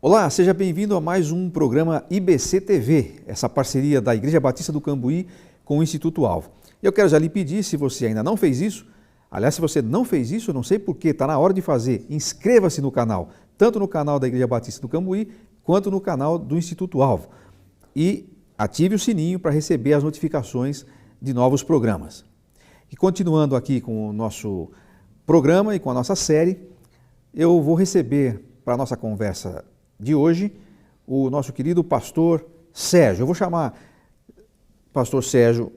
Olá, seja bem-vindo a mais um programa IBC TV, essa parceria da Igreja Batista do Cambuí com o Instituto Alvo. Eu quero já lhe pedir, se você ainda não fez isso, aliás, se você não fez isso, eu não sei porquê, está na hora de fazer, inscreva-se no canal, tanto no canal da Igreja Batista do Cambuí, quanto no canal do Instituto Alvo. E ative o sininho para receber as notificações de novos programas. E continuando aqui com o nosso programa e com a nossa série, eu vou receber para a nossa conversa de hoje o nosso querido pastor Sérgio. Eu vou chamar pastor Sérgio,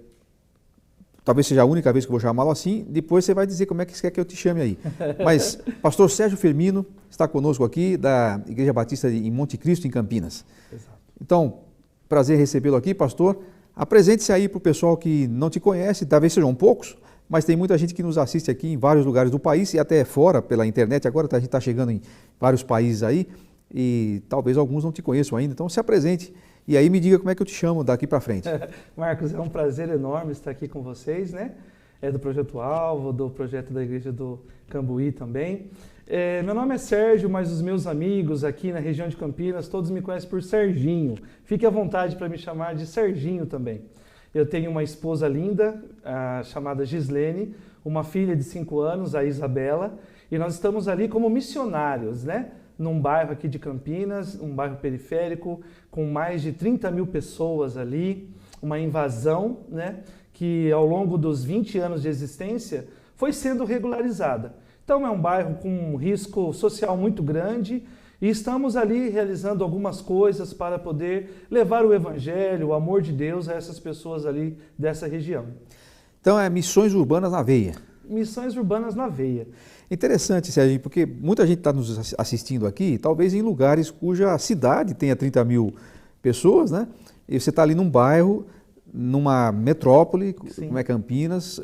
talvez seja a única vez que eu vou chamá-lo assim, depois você vai dizer como é que você quer que eu te chame aí. Mas pastor Sérgio Firmino está conosco aqui da Igreja Batista em Monte Cristo, em Campinas. Exato. Então, prazer recebê-lo aqui, pastor. Apresente-se aí para o pessoal que não te conhece, talvez sejam poucos, mas tem muita gente que nos assiste aqui em vários lugares do país e até fora, pela internet. Agora a gente está chegando em vários países aí e talvez alguns não te conheçam ainda. Então se apresente e aí me diga como é que eu te chamo daqui para frente. Marcos, é um prazer enorme estar aqui com vocês, né? É do Projeto Alvo, do projeto da Igreja do Cambuí também. Meu nome é Sérgio, mas os meus amigos aqui na região de Campinas, todos me conhecem por Serginho. Fique à vontade para me chamar de Serginho também. Eu tenho uma esposa linda, chamada Gislene, uma filha de 5 anos, a Isabela, e nós estamos ali como missionários, né? Num bairro aqui de Campinas, um bairro periférico, com mais de 30 mil pessoas ali, uma invasão, né? Que ao longo dos 20 anos de existência foi sendo regularizada. Então é um bairro com um risco social muito grande e estamos ali realizando algumas coisas para poder levar o evangelho, o amor de Deus a essas pessoas ali dessa região. Então é Missões Urbanas na Veia. Missões Urbanas na Veia. Interessante, Sérgio, porque muita gente está nos assistindo aqui, talvez em lugares cuja cidade tenha 30 mil pessoas, né? E você está ali num bairro, numa metrópole, Sim. como é Campinas,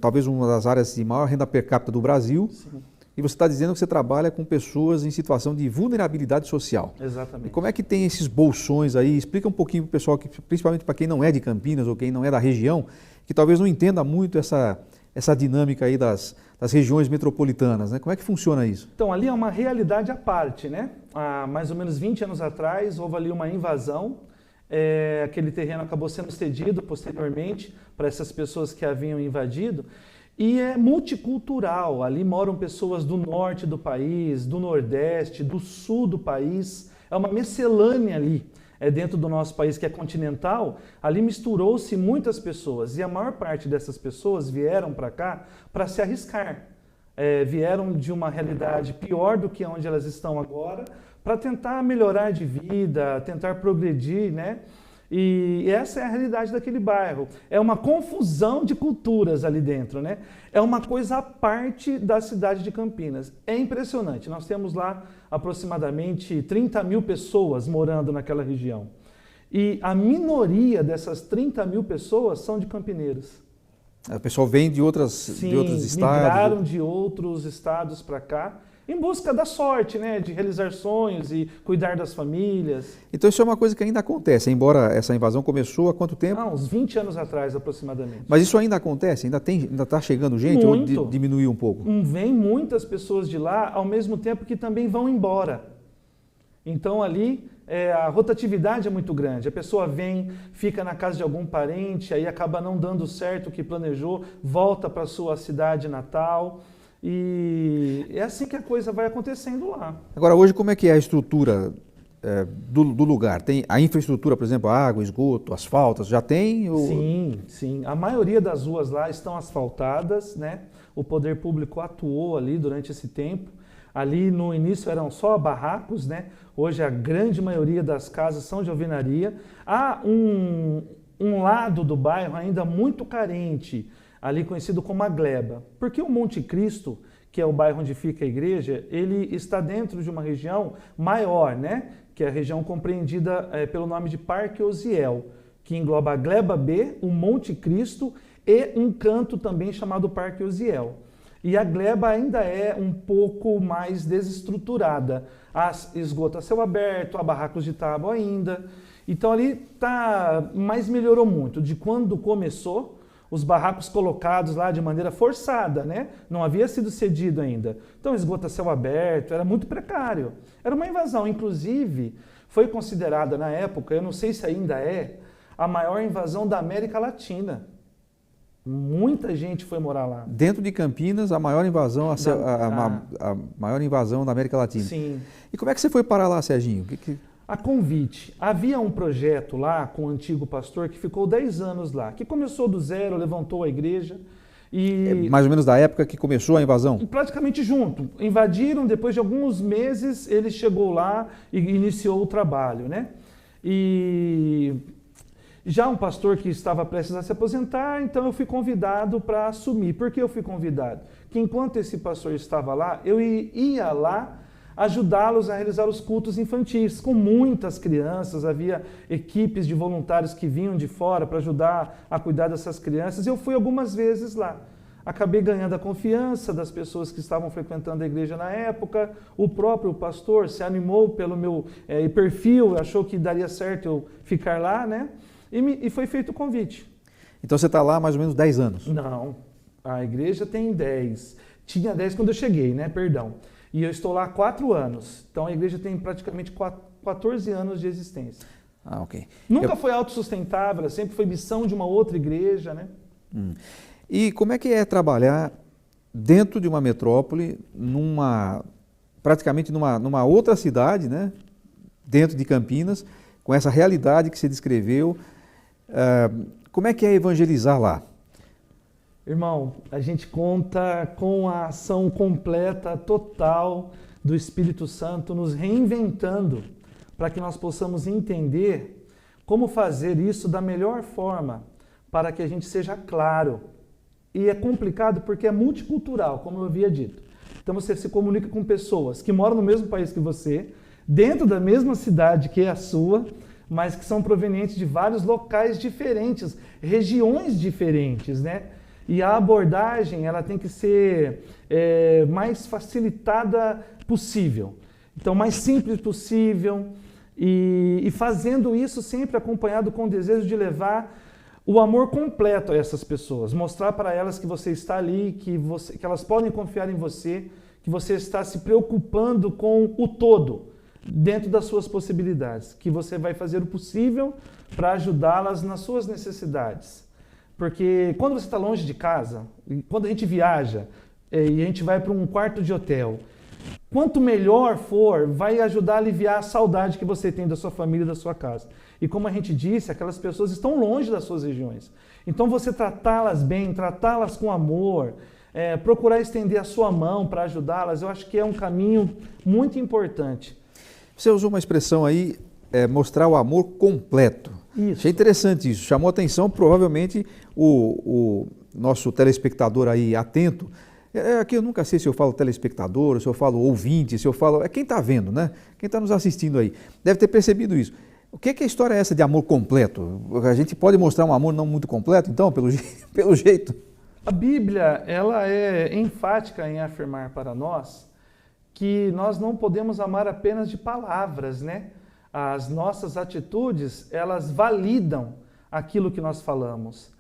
talvez uma das áreas de maior renda per capita do Brasil. Sim. E você está dizendo que você trabalha com pessoas em situação de vulnerabilidade social. Exatamente. E como é que tem esses bolsões aí? Explica um pouquinho para o pessoal, principalmente para quem não é de Campinas ou quem não é da região, que talvez não entenda muito essa dinâmica aí das regiões metropolitanas, né? Como é que funciona isso? Então, ali é uma realidade à parte, né? Há mais ou menos 20 anos atrás, houve ali uma invasão. Aquele terreno acabou sendo cedido posteriormente para essas pessoas que haviam invadido. E é multicultural, ali moram pessoas do norte do país, do nordeste, do sul do país. É uma miscelânea ali. Dentro do nosso país, que é continental, ali misturou-se muitas pessoas e a maior parte dessas pessoas vieram para cá para se arriscar. Vieram de uma realidade pior do que onde elas estão agora, para tentar melhorar de vida, tentar progredir, né? E essa é a realidade daquele bairro. É uma confusão de culturas ali dentro, né? É uma coisa à parte da cidade de Campinas. É impressionante. Nós temos lá aproximadamente 30 mil pessoas morando naquela região. E a minoria dessas 30 mil pessoas são de campineiros. O pessoal vem de outros estados? Migraram de outros estados para cá, em busca da sorte, né, de realizar sonhos e cuidar das famílias. Então isso é uma coisa que ainda acontece, embora essa invasão começou há quanto tempo? Uns 20 anos atrás, aproximadamente. Mas isso ainda acontece? Ainda está chegando gente? Muito. Ou diminuiu um pouco? Vem muitas pessoas de lá, ao mesmo tempo que também vão embora. Então ali a rotatividade é muito grande. A pessoa vem, fica na casa de algum parente, aí acaba não dando certo o que planejou, volta para a sua cidade natal. E é assim que a coisa vai acontecendo lá. Agora, hoje, como é que é a estrutura do lugar? Tem a infraestrutura, por exemplo, água, esgoto, asfaltos, já tem? Ou... Sim. A maioria das ruas lá estão asfaltadas, né? O poder público atuou ali durante esse tempo. Ali no início eram só barracos, né? Hoje a grande maioria das casas são de alvenaria. Há um lado do bairro ainda muito carente, ali conhecido como a Gleba. Porque o Monte Cristo, que é o bairro onde fica a igreja, ele está dentro de uma região maior, né? Que é a região compreendida pelo nome de Parque Osiel, que engloba a Gleba B, o Monte Cristo e um canto também chamado Parque Osiel. E a Gleba ainda é um pouco mais desestruturada. Há esgoto a céu aberto, há barracos de tábua ainda. Então ali mas melhorou muito. De quando começou, os barracos colocados lá de maneira forçada, né? Não havia sido cedido ainda. Então, esgoto a céu aberto, era muito precário. Era uma invasão, inclusive, foi considerada na época, eu não sei se ainda é, a maior invasão da América Latina. Muita gente foi morar lá. Dentro de Campinas, a maior invasão, a maior invasão da América Latina. Sim. E como é que você foi parar lá, Serginho? A convite. Havia um projeto lá com o antigo pastor que ficou 10 anos lá, que começou do zero, levantou a igreja e... Mais ou menos da época que começou a invasão? Praticamente junto. Invadiram, depois de alguns meses ele chegou lá e iniciou o trabalho, né? E já um pastor que estava prestes a se aposentar, então eu fui convidado para assumir. Por que eu fui convidado? Que enquanto esse pastor estava lá, eu ia lá ajudá-los a realizar os cultos infantis, com muitas crianças, havia equipes de voluntários que vinham de fora para ajudar a cuidar dessas crianças. Eu fui algumas vezes lá. Acabei ganhando a confiança das pessoas que estavam frequentando a igreja na época. O próprio pastor se animou pelo meu perfil, achou que daria certo eu ficar lá, né? E foi feito o convite. Então você está lá há mais ou menos 10 anos? Não, a igreja tem 10. Tinha 10 quando eu cheguei, né? Perdão. E eu estou lá há 4 anos. Então a igreja tem praticamente 14 anos de existência. Ah, ok. Nunca foi autossustentável, sempre foi missão de uma outra igreja, né? E como é que é trabalhar dentro de uma metrópole, praticamente numa outra cidade, né? Dentro de Campinas, com essa realidade que você descreveu? Como é que é evangelizar lá? Irmão, a gente conta com a ação completa, total do Espírito Santo nos reinventando para que nós possamos entender como fazer isso da melhor forma para que a gente seja claro. E é complicado porque é multicultural, como eu havia dito. Então você se comunica com pessoas que moram no mesmo país que você, dentro da mesma cidade que é a sua, mas que são provenientes de vários locais diferentes, regiões diferentes, né? E a abordagem ela tem que ser mais facilitada possível. Então, mais simples possível. E fazendo isso sempre acompanhado com o desejo de levar o amor completo a essas pessoas. Mostrar para elas que você está ali, que elas podem confiar em você, que você está se preocupando com o todo, dentro das suas possibilidades. Que você vai fazer o possível para ajudá-las nas suas necessidades. Porque quando você está longe de casa, quando a gente viaja e a gente vai para um quarto de hotel, quanto melhor for, vai ajudar a aliviar a saudade que você tem da sua família e da sua casa. E como a gente disse, aquelas pessoas estão longe das suas regiões. Então você tratá-las bem, tratá-las com amor, procurar estender a sua mão para ajudá-las, eu acho que é um caminho muito importante. Você usou uma expressão aí, mostrar o amor completo. Isso. Achei interessante isso, chamou a atenção provavelmente o nosso telespectador aí atento. Aqui eu nunca sei se eu falo telespectador, se eu falo ouvinte, se eu falo... É quem está vendo, né? Quem está nos assistindo aí. Deve ter percebido isso. O que a história é essa de amor completo? A gente pode mostrar um amor não muito completo, então, pelo jeito? A Bíblia, ela é enfática em afirmar para nós que nós não podemos amar apenas de palavras, né? As nossas atitudes, elas validam aquilo que nós falamos.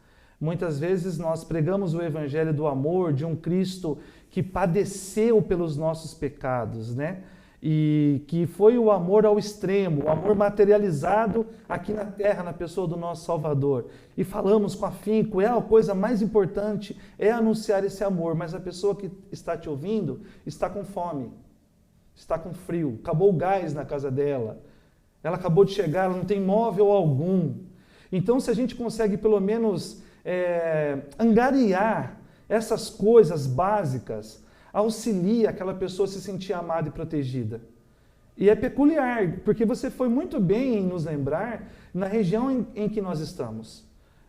Muitas vezes nós pregamos o evangelho do amor, de um Cristo que padeceu pelos nossos pecados, né? E que foi o amor ao extremo, o amor materializado aqui na terra, na pessoa do nosso Salvador. E falamos com afinco, a coisa mais importante é anunciar esse amor, mas a pessoa que está te ouvindo está com fome, está com frio, acabou o gás na casa dela, ela acabou de chegar, ela não tem móvel algum. Então, se a gente consegue pelo menos angariar essas coisas básicas, auxilia aquela pessoa a se sentir amada e protegida. E é peculiar, porque você foi muito bem em nos lembrar na região em que nós estamos.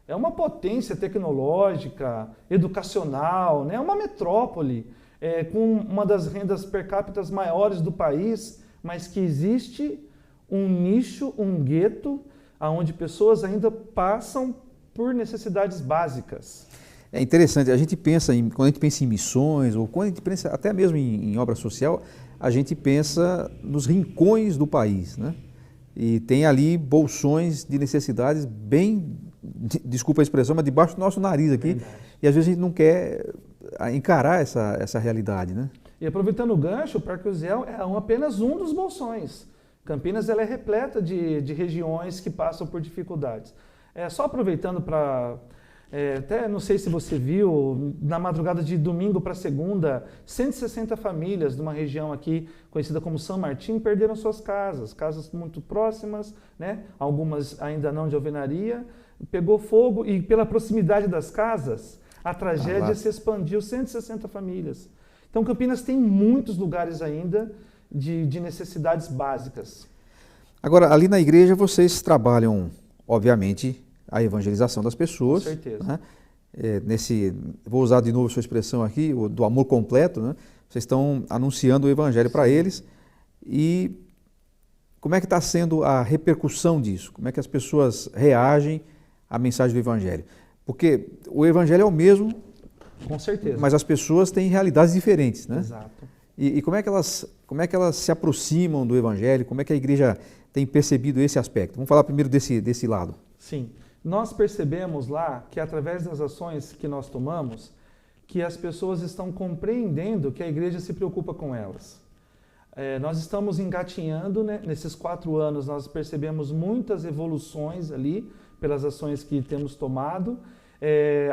É uma potência tecnológica, educacional, né? Uma metrópole com uma das rendas per capita maiores do país, mas que existe um nicho, um gueto, onde pessoas ainda passam por necessidades básicas. É interessante, quando a gente pensa em missões, ou quando a gente pensa até mesmo em obra social, a gente pensa nos rincões do país, né? E tem ali bolsões de necessidades bem desculpa a expressão, mas debaixo do nosso nariz aqui. Verdade. E às vezes a gente não quer encarar essa realidade, né? E aproveitando o gancho, o Parque Uziel é apenas um dos bolsões. Campinas ela é repleta de regiões que passam por dificuldades. Só aproveitando para... até não sei se você viu, na madrugada de domingo para segunda, 160 famílias de uma região aqui conhecida como São Martim perderam suas casas muito próximas, né? Algumas ainda não de alvenaria, pegou fogo e pela proximidade das casas, a tragédia se expandiu, 160 famílias. Então Campinas tem muitos lugares ainda de necessidades básicas. Agora, ali na igreja vocês trabalham, obviamente, a evangelização das pessoas. Com certeza. Né? Vou usar de novo a sua expressão aqui, do amor completo, né? Vocês estão anunciando o evangelho para eles. E como é que está sendo a repercussão disso? Como é que as pessoas reagem à mensagem do evangelho? Porque o evangelho é o mesmo, com certeza, mas as pessoas têm realidades diferentes, né? Exato. E como é que elas se aproximam do evangelho? Como é que a igreja tem percebido esse aspecto? Vamos falar primeiro desse lado. Sim. Nós percebemos lá que através das ações que nós tomamos, que as pessoas estão compreendendo que a igreja se preocupa com elas. Nós estamos engatinhando, né? Nesses 4 anos nós percebemos muitas evoluções ali, pelas ações que temos tomado.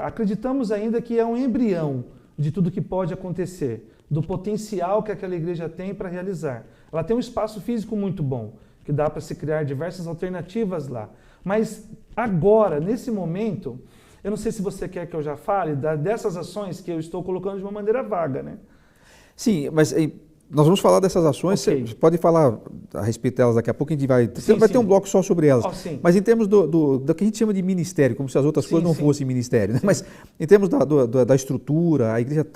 Acreditamos ainda que é um embrião de tudo que pode acontecer, do potencial que aquela igreja tem para realizar. Ela tem um espaço físico muito bom, que dá para se criar diversas alternativas lá. Mas agora, nesse momento, eu não sei se você quer que eu já fale dessas ações que eu estou colocando de uma maneira vaga, né? Sim, mas nós vamos falar dessas ações, okay. Você pode falar a respeito delas daqui a pouco, a gente vai ter um bloco só sobre elas. Mas em termos do que a gente chama de ministério, como se as outras coisas não fossem ministério, né? Mas em termos da estrutura, a igreja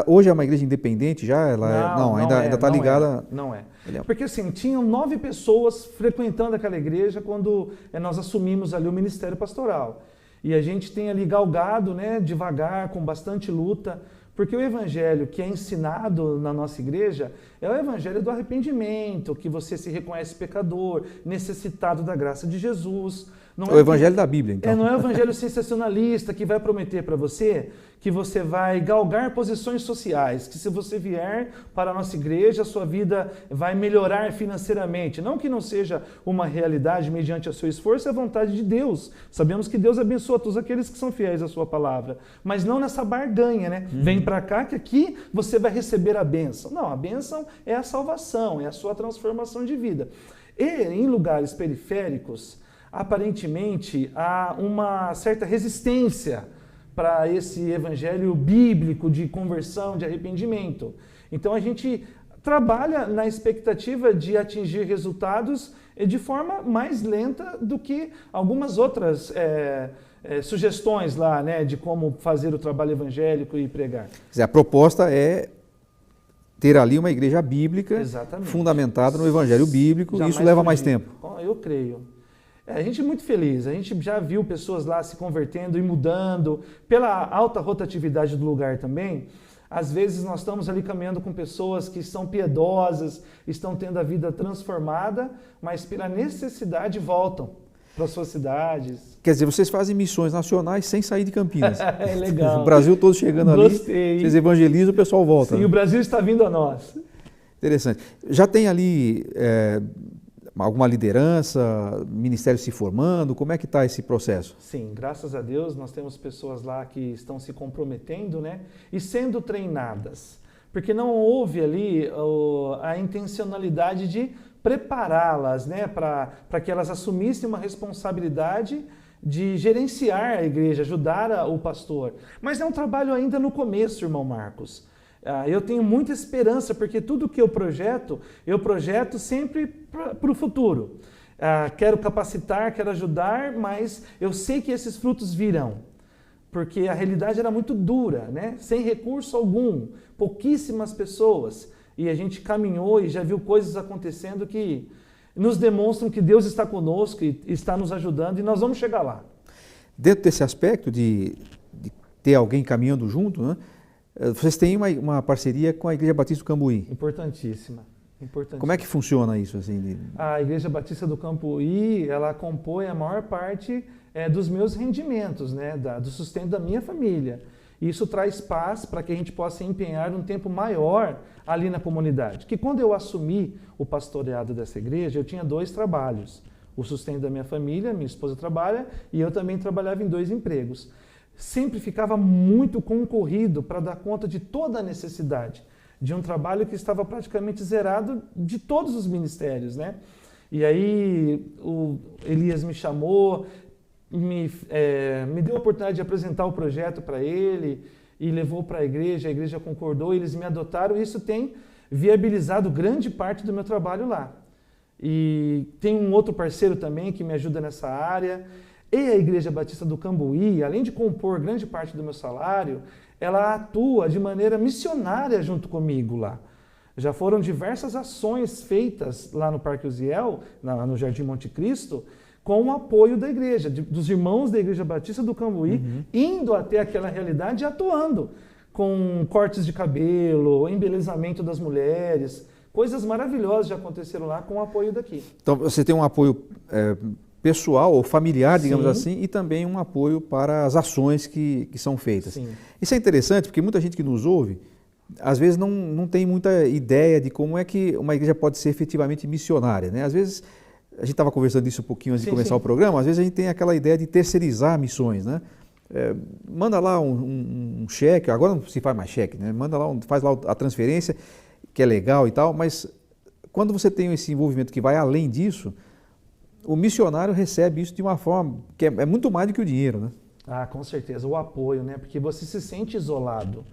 hoje é uma igreja independente já? Ela ainda está ligada? Não é. Porque assim, tinham 9 pessoas frequentando aquela igreja quando nós assumimos ali o ministério pastoral. E a gente tem ali galgado, né, devagar, com bastante luta, porque o evangelho que é ensinado na nossa igreja é o evangelho do arrependimento, que você se reconhece pecador, necessitado da graça de Jesus. Não o evangelho da Bíblia, então. Não é o evangelho sensacionalista que vai prometer para você que você vai galgar posições sociais, que se você vier para a nossa igreja, a sua vida vai melhorar financeiramente. Não que não seja uma realidade mediante o seu esforço e a vontade de Deus. Sabemos que Deus abençoa todos aqueles que são fiéis à sua palavra, mas não nessa barganha, né? Vem para cá que aqui você vai receber a bênção. Não, a bênção é a salvação, é a sua transformação de vida. E em lugares periféricos, aparentemente há uma certa resistência para esse evangelho bíblico de conversão, de arrependimento. Então a gente trabalha na expectativa de atingir resultados de forma mais lenta do que algumas outras sugestões lá, né, de como fazer o trabalho evangélico e pregar. Quer dizer, a proposta é ter ali uma igreja bíblica, exatamente, fundamentada no evangelho bíblico, e isso leva mais tempo. Eu creio. A gente é muito feliz, a gente já viu pessoas lá se convertendo e mudando, pela alta rotatividade do lugar também. Às vezes nós estamos ali caminhando com pessoas que são piedosas, estão tendo a vida transformada, mas pela necessidade voltam para suas cidades. Quer dizer, vocês fazem missões nacionais sem sair de Campinas. É legal. O Brasil todo chegando Gostei. Ali, vocês evangelizam, o pessoal volta. Sim, né? O Brasil está vindo a nós. Interessante. Já tem ali alguma liderança, ministério se formando? Como é que está esse processo? Sim, graças a Deus nós temos pessoas lá que estão se comprometendo, né, e sendo treinadas, porque não houve ali a intencionalidade de prepará-las, né, para que elas assumissem uma responsabilidade de gerenciar a igreja, ajudar o pastor. Mas é um trabalho ainda no começo, irmão Marcos. Eu tenho muita esperança, porque tudo que eu projeto sempre para o futuro. Quero capacitar, quero ajudar, mas eu sei que esses frutos virão. Porque a realidade era muito dura, né? Sem recurso algum, pouquíssimas pessoas. E a gente caminhou e já viu coisas acontecendo que nos demonstram que Deus está conosco e está nos ajudando, e nós vamos chegar lá. Dentro desse aspecto de ter alguém caminhando junto, né? Vocês têm uma parceria com a Igreja Batista do Cambuí. Importantíssima. Como é que funciona isso? Assim, A Igreja Batista do Cambuí, ela compõe a maior parte dos meus rendimentos, né, do sustento da minha família. Isso traz paz para que a gente possa empenhar um tempo maior ali na comunidade. Que quando eu assumi o pastoreado dessa igreja, eu tinha 2 trabalhos. O sustento da minha família, minha esposa trabalha, e eu também trabalhava em 2 empregos. Sempre ficava muito concorrido para dar conta de toda a necessidade de um trabalho que estava praticamente zerado de todos os ministérios, né? E aí o Elias me chamou, me deu a oportunidade de apresentar o projeto para ele e levou para a igreja concordou, eles me adotaram e isso tem viabilizado grande parte do meu trabalho lá. E tem um outro parceiro também que me ajuda nessa área. E a Igreja Batista do Cambuí, além de compor grande parte do meu salário, ela atua de maneira missionária junto comigo lá. Já foram diversas ações feitas lá no Parque Uziel, no Jardim Monte Cristo, com o apoio da igreja, dos irmãos da Igreja Batista do Cambuí, indo até aquela realidade e atuando com cortes de cabelo, embelezamento das mulheres, coisas maravilhosas já aconteceram lá com o apoio daqui. Então você tem um apoio pessoal ou familiar, digamos assim, e também um apoio para as ações que são feitas. Sim. Isso é interessante porque muita gente que nos ouve, às vezes não tem muita ideia de como é que uma igreja pode ser efetivamente missionária, né? Às vezes, a gente estava conversando isso um pouquinho antes de começar o programa, às vezes a gente tem aquela ideia de terceirizar missões, né? Manda lá um cheque, agora não se faz mais cheque, né? Manda lá, faz lá a transferência, que é legal e tal, mas quando você tem esse envolvimento que vai além disso, o missionário recebe isso de uma forma que é muito mais do que o dinheiro, né? Ah, com certeza, o apoio, né? Porque você se sente isolado,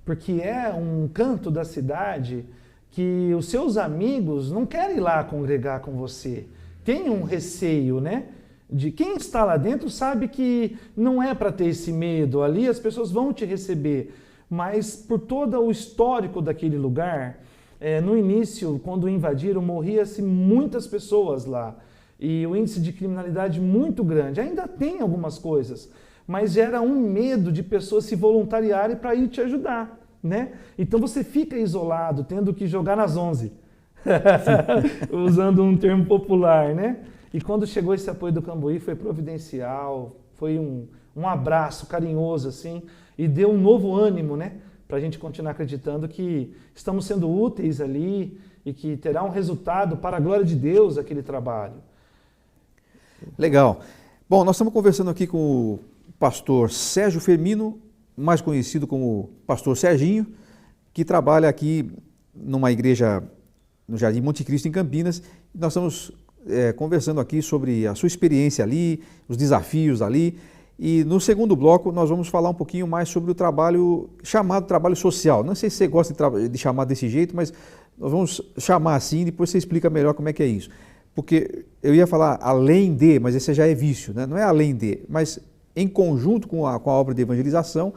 porque é um canto da cidade que os seus amigos não querem ir lá congregar com você. Tem um receio, né? De quem está lá dentro sabe que não é para ter esse medo, ali as pessoas vão te receber, mas por todo o histórico daquele lugar, no início, quando invadiram, morria-se muitas pessoas lá, e o índice de criminalidade muito grande. Ainda tem algumas coisas, mas era um medo de pessoas se voluntariarem para ir te ajudar, né? Então você fica isolado, tendo que jogar nas 11, usando um termo popular, né? E quando chegou esse apoio do Cambuí foi providencial, foi um abraço carinhoso assim, e deu um novo ânimo, né? Para a gente continuar acreditando que estamos sendo úteis ali e que terá um resultado para a glória de Deus aquele trabalho. Legal. Bom, nós estamos conversando aqui com o pastor Sérgio Firmino, mais conhecido como pastor Serginho, que trabalha aqui numa igreja no Jardim Monte Cristo, em Campinas. Nós estamos conversando aqui sobre a sua experiência ali, os desafios ali. E no segundo bloco nós vamos falar um pouquinho mais sobre o trabalho chamado trabalho social. Não sei se você gosta de chamar desse jeito, mas nós vamos chamar assim, depois você explica melhor como é que é isso. Porque eu ia falar além de, mas esse já é vício, né? Não é além de, mas em conjunto com a obra de evangelização,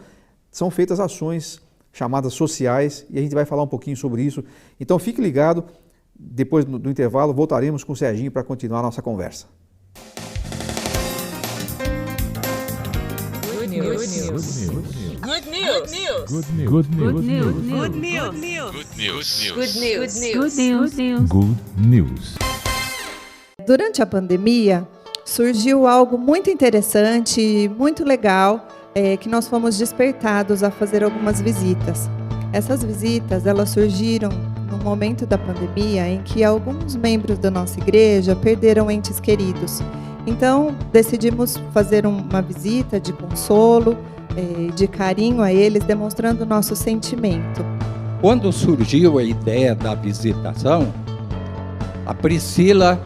são feitas ações chamadas sociais e a gente vai falar um pouquinho sobre isso. Então fique ligado, depois do intervalo voltaremos com o Serginho para continuar a nossa conversa. Good news. Good news. Good news. Good news. Good news. Good news. Good news. Good news. Good news. Durante a pandemia, surgiu algo muito interessante, muito legal, que nós fomos despertados a fazer algumas visitas. Essas visitas, elas surgiram no momento da pandemia em que alguns membros da nossa igreja perderam entes queridos. Então, decidimos fazer uma visita de consolo, de carinho a eles, demonstrando o nosso sentimento. Quando surgiu a ideia da visitação, a Priscila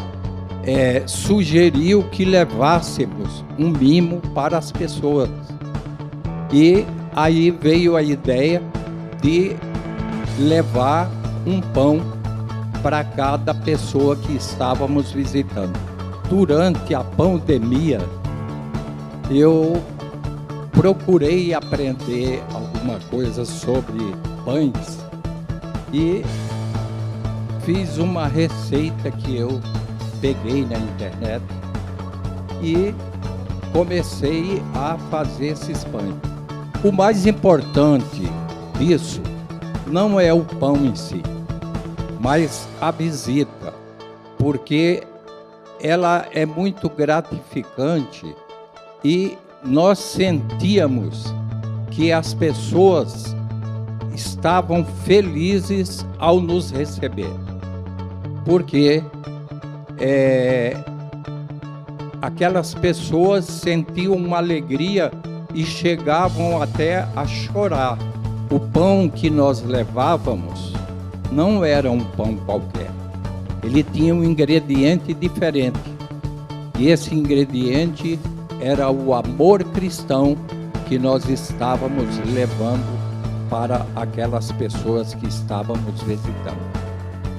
sugeriu que levássemos um mimo para as pessoas. E aí veio a ideia de levar um pão para cada pessoa que estávamos visitando. Durante a pandemia, eu procurei aprender alguma coisa sobre pães e fiz uma receita que eu peguei na internet e comecei a fazer esses pães. O mais importante disso não é o pão em si, mas a visita, porque ela é muito gratificante e nós sentíamos que as pessoas estavam felizes ao nos receber, porque aquelas pessoas sentiam uma alegria e chegavam até a chorar. O pão que nós levávamos não era um pão qualquer, ele tinha um ingrediente diferente, e esse ingrediente era o amor cristão que nós estávamos levando para aquelas pessoas que estávamos visitando.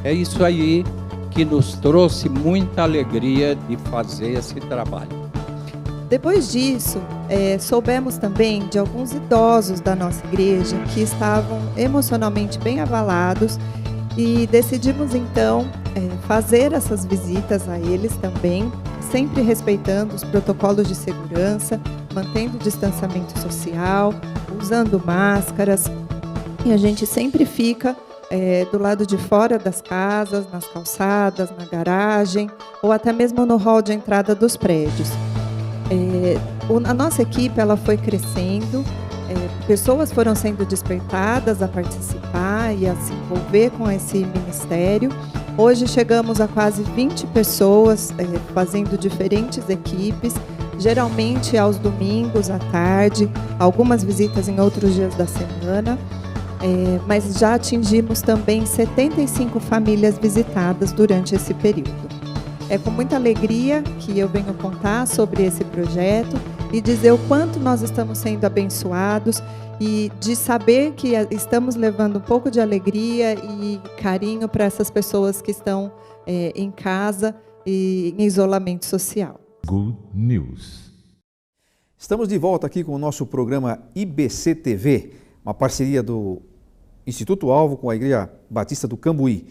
É isso aí que nos trouxe muita alegria de fazer esse trabalho. Depois disso, soubemos também de alguns idosos da nossa igreja que estavam emocionalmente bem abalados e decidimos então fazer essas visitas a eles também, sempre respeitando os protocolos de segurança, mantendo o distanciamento social, usando máscaras, e a gente sempre fica do lado de fora das casas, nas calçadas, na garagem ou até mesmo no hall de entrada dos prédios. A nossa equipe ela foi crescendo, pessoas foram sendo despertadas a participar e a se envolver com esse ministério. Hoje chegamos a quase 20 pessoas fazendo diferentes equipes, geralmente aos domingos à tarde, algumas visitas em outros dias da semana, mas já atingimos também 75 famílias visitadas durante esse período. É com muita alegria que eu venho contar sobre esse projeto e dizer o quanto nós estamos sendo abençoados e de saber que estamos levando um pouco de alegria e carinho para essas pessoas que estão em casa e em isolamento social. Good News. Estamos de volta aqui com o nosso programa IBC TV, uma parceria do Instituto Alvo com a Igreja Batista do Cambuí.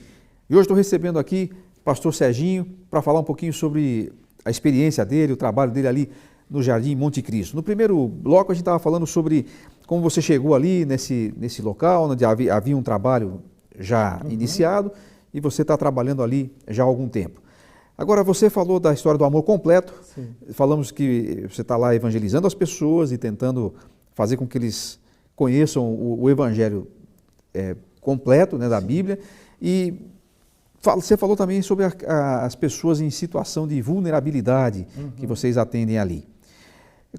E hoje estou recebendo aqui o pastor Serginho para falar um pouquinho sobre a experiência dele, o trabalho dele ali no Jardim Monte Cristo. No primeiro bloco a gente estava falando sobre como você chegou ali nesse local, onde havia um trabalho já iniciado e você está trabalhando ali já há algum tempo. Agora, você falou da história do amor completo. Sim. Falamos que você está lá evangelizando as pessoas e tentando fazer com que eles conheçam o evangelho completo, né, da Bíblia. E você falou também sobre as pessoas em situação de vulnerabilidade que vocês atendem ali.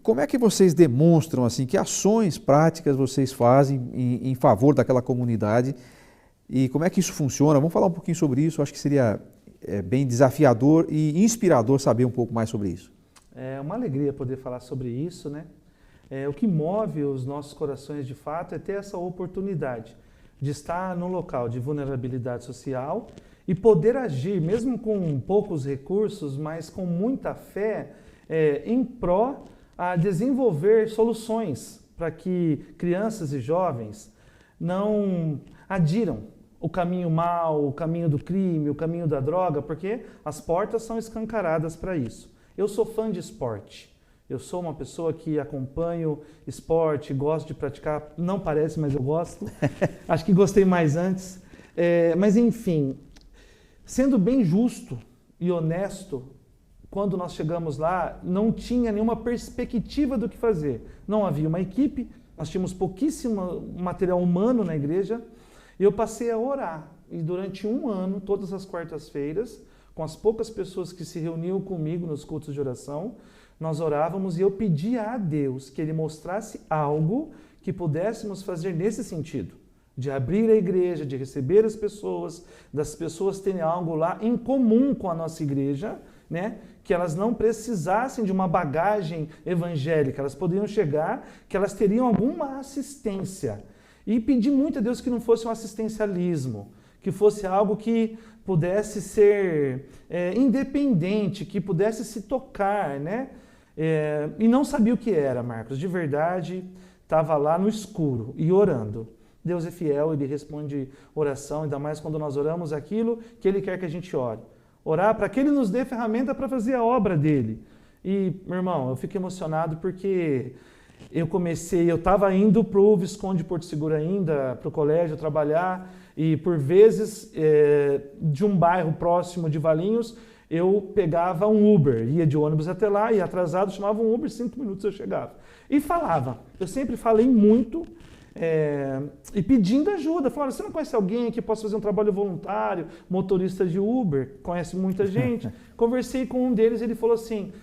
Como é que vocês demonstram, assim, que ações práticas vocês fazem em favor daquela comunidade e como é que isso funciona? Vamos falar um pouquinho sobre isso, acho que seria bem desafiador e inspirador saber um pouco mais sobre isso. É uma alegria poder falar sobre isso, né? O que move os nossos corações de fato é ter essa oportunidade de estar num local de vulnerabilidade social e poder agir, mesmo com poucos recursos, mas com muita fé, em pró a desenvolver soluções para que crianças e jovens não adiram o caminho mau, o caminho do crime, o caminho da droga, porque as portas são escancaradas para isso. Eu sou fã de esporte. Eu sou uma pessoa que acompanho esporte, gosto de praticar, não parece, mas eu gosto. Acho que gostei mais antes. Mas, enfim, sendo bem justo e honesto, quando nós chegamos lá, não tinha nenhuma perspectiva do que fazer. Não havia uma equipe, nós tínhamos pouquíssimo material humano na igreja, e eu passei a orar. E durante um ano, todas as quartas-feiras, com as poucas pessoas que se reuniam comigo nos cultos de oração, nós orávamos e eu pedia a Deus que Ele mostrasse algo que pudéssemos fazer nesse sentido, de abrir a igreja, de receber as pessoas, das pessoas terem algo lá em comum com a nossa igreja, né? Que elas não precisassem de uma bagagem evangélica, elas poderiam chegar, que elas teriam alguma assistência. E pedi muito a Deus que não fosse um assistencialismo, que fosse algo que pudesse ser independente, que pudesse se tocar, né? E não sabia o que era, Marcos, de verdade, estava lá no escuro e orando. Deus é fiel, Ele responde oração, ainda mais quando nós oramos aquilo que Ele quer que a gente ore. Orar para que Ele nos dê ferramenta para fazer a obra dEle. E, meu irmão, eu fico emocionado porque eu estava indo para o Visconde Porto Seguro ainda, para o colégio trabalhar, e por vezes, de um bairro próximo de Valinhos, eu pegava um Uber, ia de ônibus até lá, ia atrasado, chamava um Uber, 5 minutos eu chegava. E falava, eu sempre falei muito e pedindo ajuda. Falava, você não conhece alguém que possa fazer um trabalho voluntário, motorista de Uber? Conhece muita gente? Conversei com um deles, ele falou assim,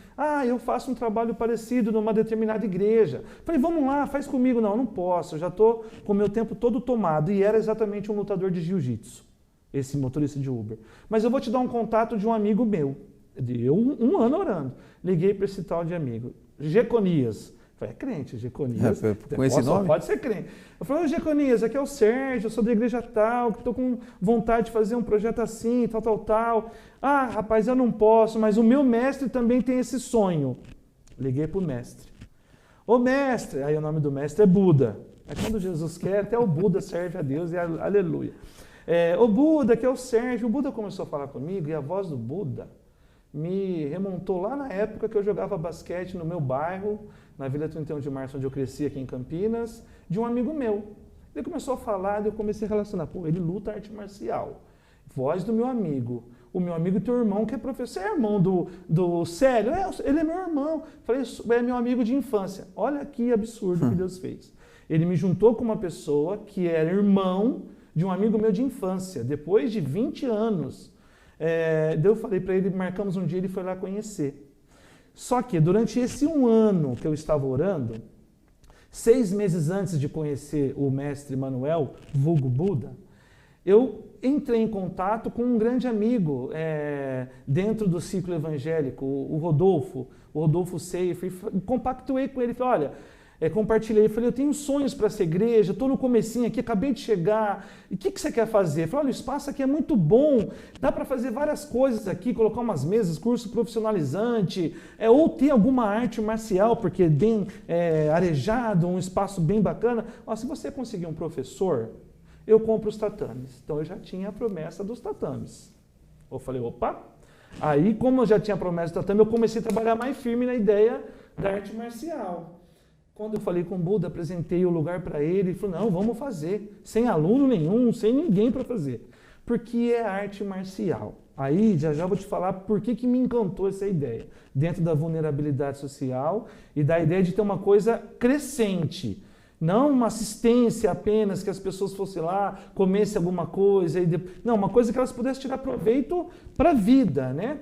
eu faço um trabalho parecido numa determinada igreja. Falei, vamos lá, faz comigo. Não, não posso, eu já estou com o meu tempo todo tomado. E era exatamente um lutador de jiu-jitsu, esse motorista de Uber. Mas eu vou te dar um contato de um amigo meu. Eu, um ano orando. Liguei para esse tal de amigo. Jeconias. Falei, é crente, Jeconias. Com esse nome? Pode ser crente. Eu falei, Jeconias, aqui é o Sérgio, eu sou da igreja tal, que estou com vontade de fazer um projeto assim, tal. Rapaz, eu não posso, mas o meu mestre também tem esse sonho. Liguei para o mestre. Ô mestre, aí o nome do mestre é Buda. Aí quando Jesus quer, até o Buda serve a Deus e aleluia. O Buda, que é o Sérgio, o Buda começou a falar comigo e a voz do Buda me remontou lá na época que eu jogava basquete no meu bairro, na Vila 31 de Março, onde eu cresci aqui em Campinas, de um amigo meu. Ele começou a falar e eu comecei a relacionar. Ele luta arte marcial. Voz do meu amigo. O meu amigo tem um irmão que é professor. É irmão do Célio? Ele é meu irmão. Falei, é meu amigo de infância. Olha que absurdo que Deus fez. Ele me juntou com uma pessoa que era irmão de um amigo meu de infância, depois de 20 anos. Eu falei para ele, marcamos um dia, ele foi lá conhecer. Só que durante esse 1 ano que eu estava orando, 6 meses antes de conhecer o mestre Manuel, vulgo Buda, eu entrei em contato com um grande amigo dentro do ciclo evangélico, o Rodolfo Seifer, e compactuei com ele, falei, olha, compartilhei, falei, eu tenho sonhos para essa igreja, estou no comecinho aqui, acabei de chegar, e o que você quer fazer? Eu falei, olha, o espaço aqui é muito bom, dá para fazer várias coisas aqui, colocar umas mesas, curso profissionalizante, ou ter alguma arte marcial, porque é bem arejado, um espaço bem bacana. Se você conseguir um professor, eu compro os tatames. Então eu já tinha a promessa dos tatames. Eu falei, opa! Aí, como eu já tinha a promessa do tatame, eu comecei a trabalhar mais firme na ideia da arte marcial. Quando eu falei com o Buda, apresentei o lugar para ele, ele falou, não, vamos fazer, sem aluno nenhum, sem ninguém para fazer, porque é arte marcial. Aí, já vou te falar por que me encantou essa ideia, dentro da vulnerabilidade social e da ideia de ter uma coisa crescente, não uma assistência apenas, que as pessoas fossem lá, comessem alguma coisa, não, uma coisa que elas pudessem tirar proveito para a vida, né?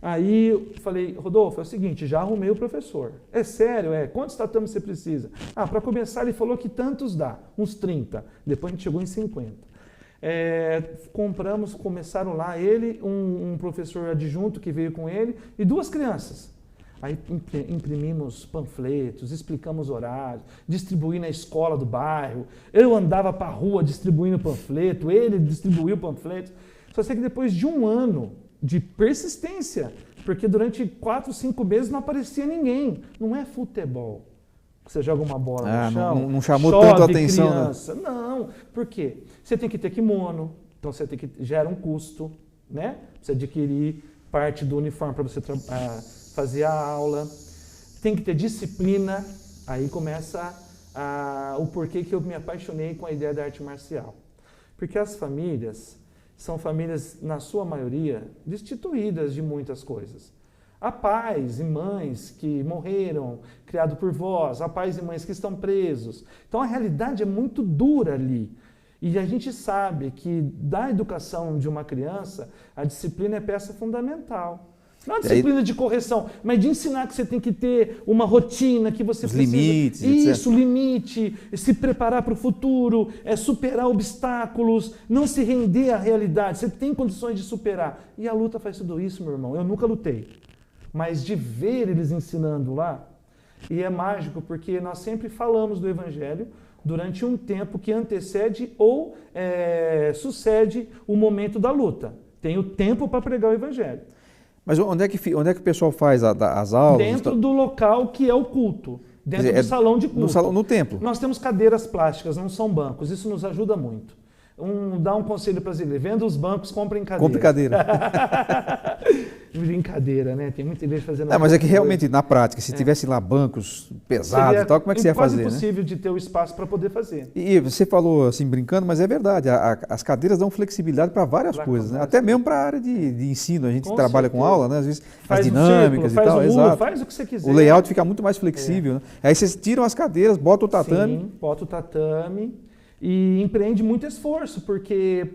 Aí eu falei, Rodolfo, é o seguinte, já arrumei o professor. É sério? Quantos tatames você precisa? Para começar, ele falou que tantos dá, uns 30. Depois a gente chegou em 50. Começaram lá ele, um professor adjunto que veio com ele e 2 crianças. Aí imprimimos panfletos, explicamos horários, distribuí na escola do bairro. Eu andava para a rua distribuindo panfleto, ele distribuiu panfletos. Só sei que depois de 1 ano de persistência, porque durante 4, 5 meses não aparecia ninguém. Não é futebol. Você joga uma bola no chão, não chamou tanto a atenção. Criança. Não, por quê? Você tem que ter kimono, então você tem que gera um custo, né? Você adquirir parte do uniforme para você fazer a aula. Tem que ter disciplina. Aí começa o porquê que eu me apaixonei com a ideia da arte marcial. Porque as famílias são famílias, na sua maioria, destituídas de muitas coisas. Há pais e mães que morreram, criados por vós, há pais e mães que estão presos. Então a realidade é muito dura ali. E a gente sabe que da educação de uma criança, a disciplina é peça fundamental. Não a disciplina de correção, mas de ensinar que você tem que ter uma rotina, que você precisa... limites, Isso, limite, se preparar para o futuro, superar obstáculos, não se render à realidade. Você tem condições de superar. E a luta faz tudo isso, meu irmão. Eu nunca lutei. Mas de ver eles ensinando lá, e é mágico porque nós sempre falamos do Evangelho durante um tempo que antecede ou sucede o momento da luta. Tem o tempo para pregar o Evangelho. Mas onde é que o pessoal faz as aulas? Dentro do local que é o culto. Dentro do salão de culto. No templo. Nós temos cadeiras plásticas, não são bancos. Isso nos ajuda muito. Dá um conselho para as igrejas. Venda os bancos, comprem cadeira. Compre cadeira. Brincadeira, né? Tem muita igreja fazendo... Mas é que realmente, na prática, se tivesse lá bancos pesados e tal, como é que você ia fazer, né? É quase impossível de ter o espaço para poder fazer. E você falou assim, brincando, mas é verdade, as cadeiras dão flexibilidade para várias coisas, né? Até mesmo para a área de ensino, a gente trabalha com aula, né? Às vezes as dinâmicas e tal, exato. Faz o que você quiser. O layout fica muito mais flexível, né? Aí vocês tiram as cadeiras, botam o tatame. Sim, bota o tatame e empreende muito esforço, porque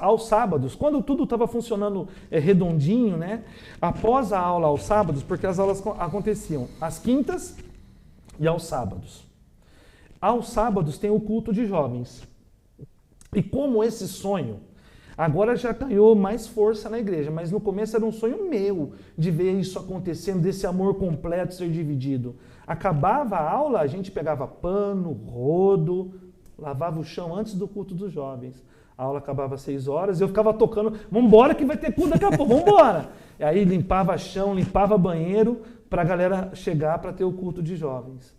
aos sábados, quando tudo estava funcionando redondinho, né? Após a aula aos sábados, porque as aulas aconteciam às quintas e aos sábados. Aos sábados tem o culto de jovens. E como esse sonho agora já ganhou mais força na igreja, mas no começo era um sonho meu de ver isso acontecendo, desse amor completo ser dividido. Acabava a aula, a gente pegava pano, rodo, lavava o chão antes do culto dos jovens. A aula acabava às 6 horas e eu ficava tocando, vambora que vai ter culto daqui a pouco, vambora! E aí limpava chão, limpava banheiro para a galera chegar para ter o culto de jovens.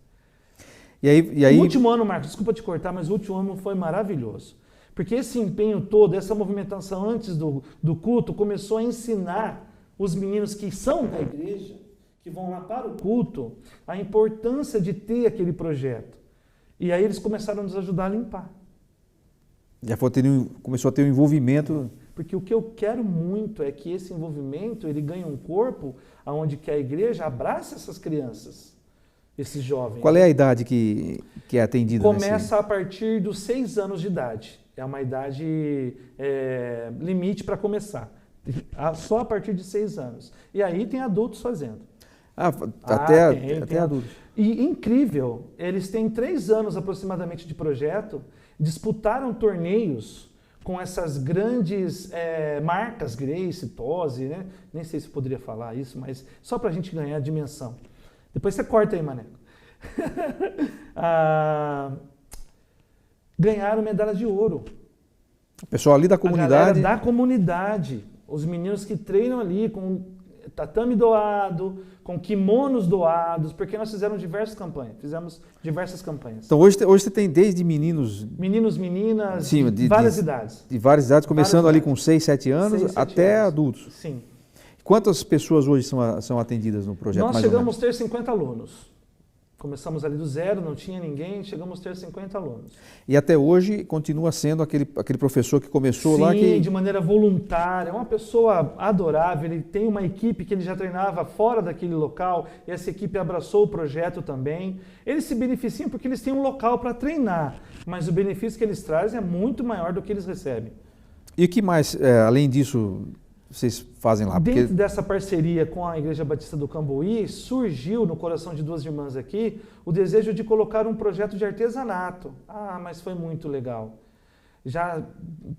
E aí... O último ano, Marcos, desculpa te cortar, mas o último ano foi maravilhoso. Porque esse empenho todo, essa movimentação antes do culto, começou a ensinar os meninos que são da igreja, que vão lá para o culto, a importância de ter aquele projeto. E aí eles começaram a nos ajudar a limpar. Começou a ter um envolvimento. Porque o que eu quero muito é que esse envolvimento ele ganhe um corpo onde que a igreja abrace essas crianças, esses jovens. Qual é a idade que é atendida? Começa a partir dos 6 anos de idade. É uma idade limite para começar. Só a partir de 6 anos. E aí tem adultos fazendo. Até adultos. E incrível, eles têm 3 anos aproximadamente de projeto, disputaram torneios com essas grandes marcas, Grace, Tose, né? Nem sei se eu poderia falar isso, mas só para a gente ganhar a dimensão. Depois você corta aí, Maneco. Ganharam medalha de ouro. O pessoal ali da comunidade. A galera da comunidade. Os meninos que treinam ali com tatame doado, com kimonos doados, porque nós fizemos diversas campanhas. Então hoje você tem desde meninos... Meninas, sim, de várias idades. De várias idades, começando ali com 6, 7 anos, até adultos. Sim. Quantas pessoas hoje são atendidas no projeto? Nós chegamos a ter 50 alunos. Começamos ali do zero, não tinha ninguém, chegamos a ter 50 alunos. E até hoje continua sendo aquele professor que começou lá que... Sim, de maneira voluntária, é uma pessoa adorável, ele tem uma equipe que ele já treinava fora daquele local, e essa equipe abraçou o projeto também. Eles se beneficiam porque eles têm um local para treinar, mas o benefício que eles trazem é muito maior do que eles recebem. E o que mais, além disso... vocês fazem lá? Dentro dessa parceria com a Igreja Batista do Cambuí, surgiu no coração de 2 irmãs aqui o desejo de colocar um projeto de artesanato. Mas foi muito legal. Já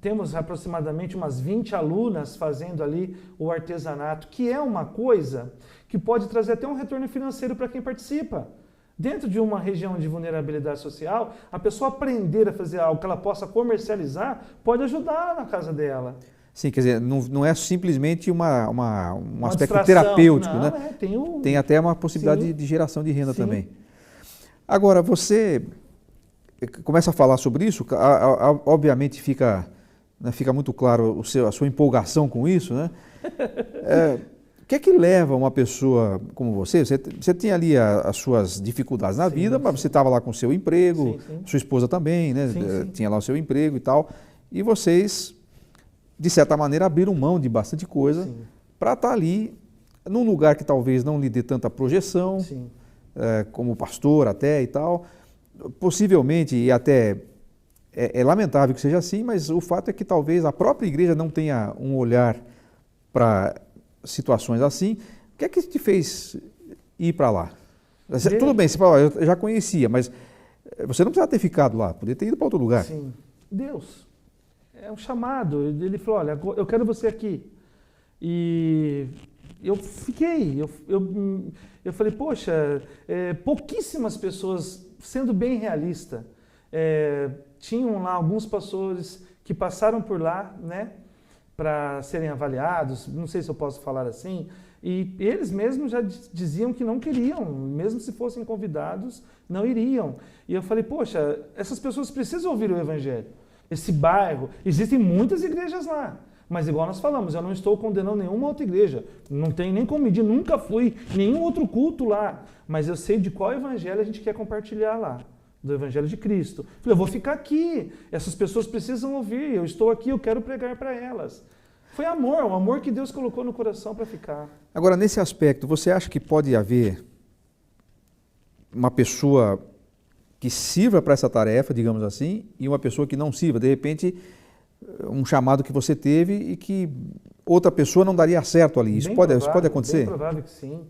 temos aproximadamente umas 20 alunas fazendo ali o artesanato, que é uma coisa que pode trazer até um retorno financeiro para quem participa. Dentro de uma região de vulnerabilidade social, a pessoa aprender a fazer algo que ela possa comercializar pode ajudar na casa dela. Sim, quer dizer, não é simplesmente um aspecto terapêutico, não, né? Tem até uma possibilidade de geração de renda também. Agora, você começa a falar sobre isso, obviamente fica muito claro a sua empolgação com isso, né? O que é que leva uma pessoa como você tinha ali as suas dificuldades na vida, mas você estava lá com o seu emprego, sua esposa também, né? Tinha lá o seu emprego e tal, e vocês... de certa maneira, abriram mão de bastante coisa para estar ali num lugar que talvez não lhe dê tanta projeção, como pastor até e tal. Possivelmente, e até é lamentável que seja assim, mas o fato é que talvez a própria igreja não tenha um olhar para situações assim. O que é que te fez ir para lá? Tudo bem, você fala, eu já conhecia, mas você não precisava ter ficado lá, poderia ter ido para outro lugar. Sim, Deus. É um chamado. Ele falou, olha, eu quero você aqui. E eu fiquei. Eu falei, poxa, pouquíssimas pessoas, sendo bem realista, tinham lá alguns pastores que passaram por lá, né, para serem avaliados, não sei se eu posso falar assim, e eles mesmos já diziam que não queriam, mesmo se fossem convidados, não iriam. E eu falei, poxa, essas pessoas precisam ouvir o Evangelho. Esse bairro, existem muitas igrejas lá, Mas igual nós falamos, eu não estou condenando nenhuma outra igreja. Não tem nem como medir, nunca fui em nenhum outro culto lá. Mas eu sei de qual evangelho a gente quer compartilhar lá. Do evangelho de Cristo. Falei, eu vou ficar aqui. Essas pessoas precisam ouvir. Eu estou aqui, eu quero pregar para elas. Foi amor, o amor que Deus colocou no coração para ficar. Agora, nesse aspecto, você acha que pode haver uma pessoa que sirva para essa tarefa, digamos assim, e uma pessoa que não sirva? De repente, um chamado que você teve e que outra pessoa não daria certo ali. Isso pode acontecer? Bem provável que sim.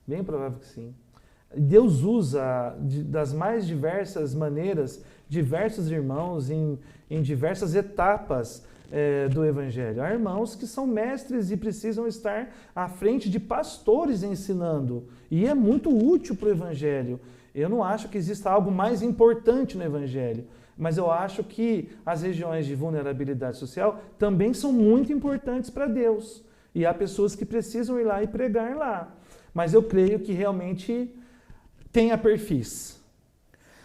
Bem provável que sim. Deus usa das mais diversas maneiras, diversos irmãos em diversas etapas do Evangelho. Há irmãos que são mestres e precisam estar à frente de pastores ensinando. E é muito útil para o Evangelho. Eu não acho que exista algo mais importante no Evangelho, mas eu acho que as regiões de vulnerabilidade social também são muito importantes para Deus. E há pessoas que precisam ir lá e pregar lá. Mas eu creio que realmente tenha perfis.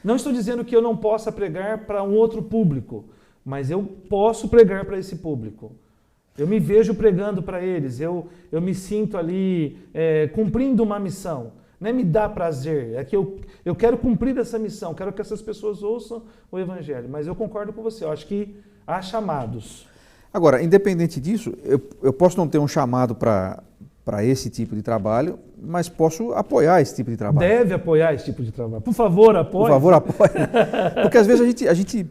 Não estou dizendo que eu não possa pregar para um outro público, mas eu posso pregar para esse público. Eu me vejo pregando para eles, eu me sinto ali cumprindo uma missão. Não é me dá prazer, é que eu quero cumprir essa missão, quero que essas pessoas ouçam o Evangelho. Mas eu concordo com você, eu acho que há chamados. Agora, independente disso, eu posso não ter um chamado para esse tipo de trabalho, mas posso apoiar esse tipo de trabalho. Deve apoiar esse tipo de trabalho. Por favor, apoie. Por favor, apoie. Porque às vezes a gente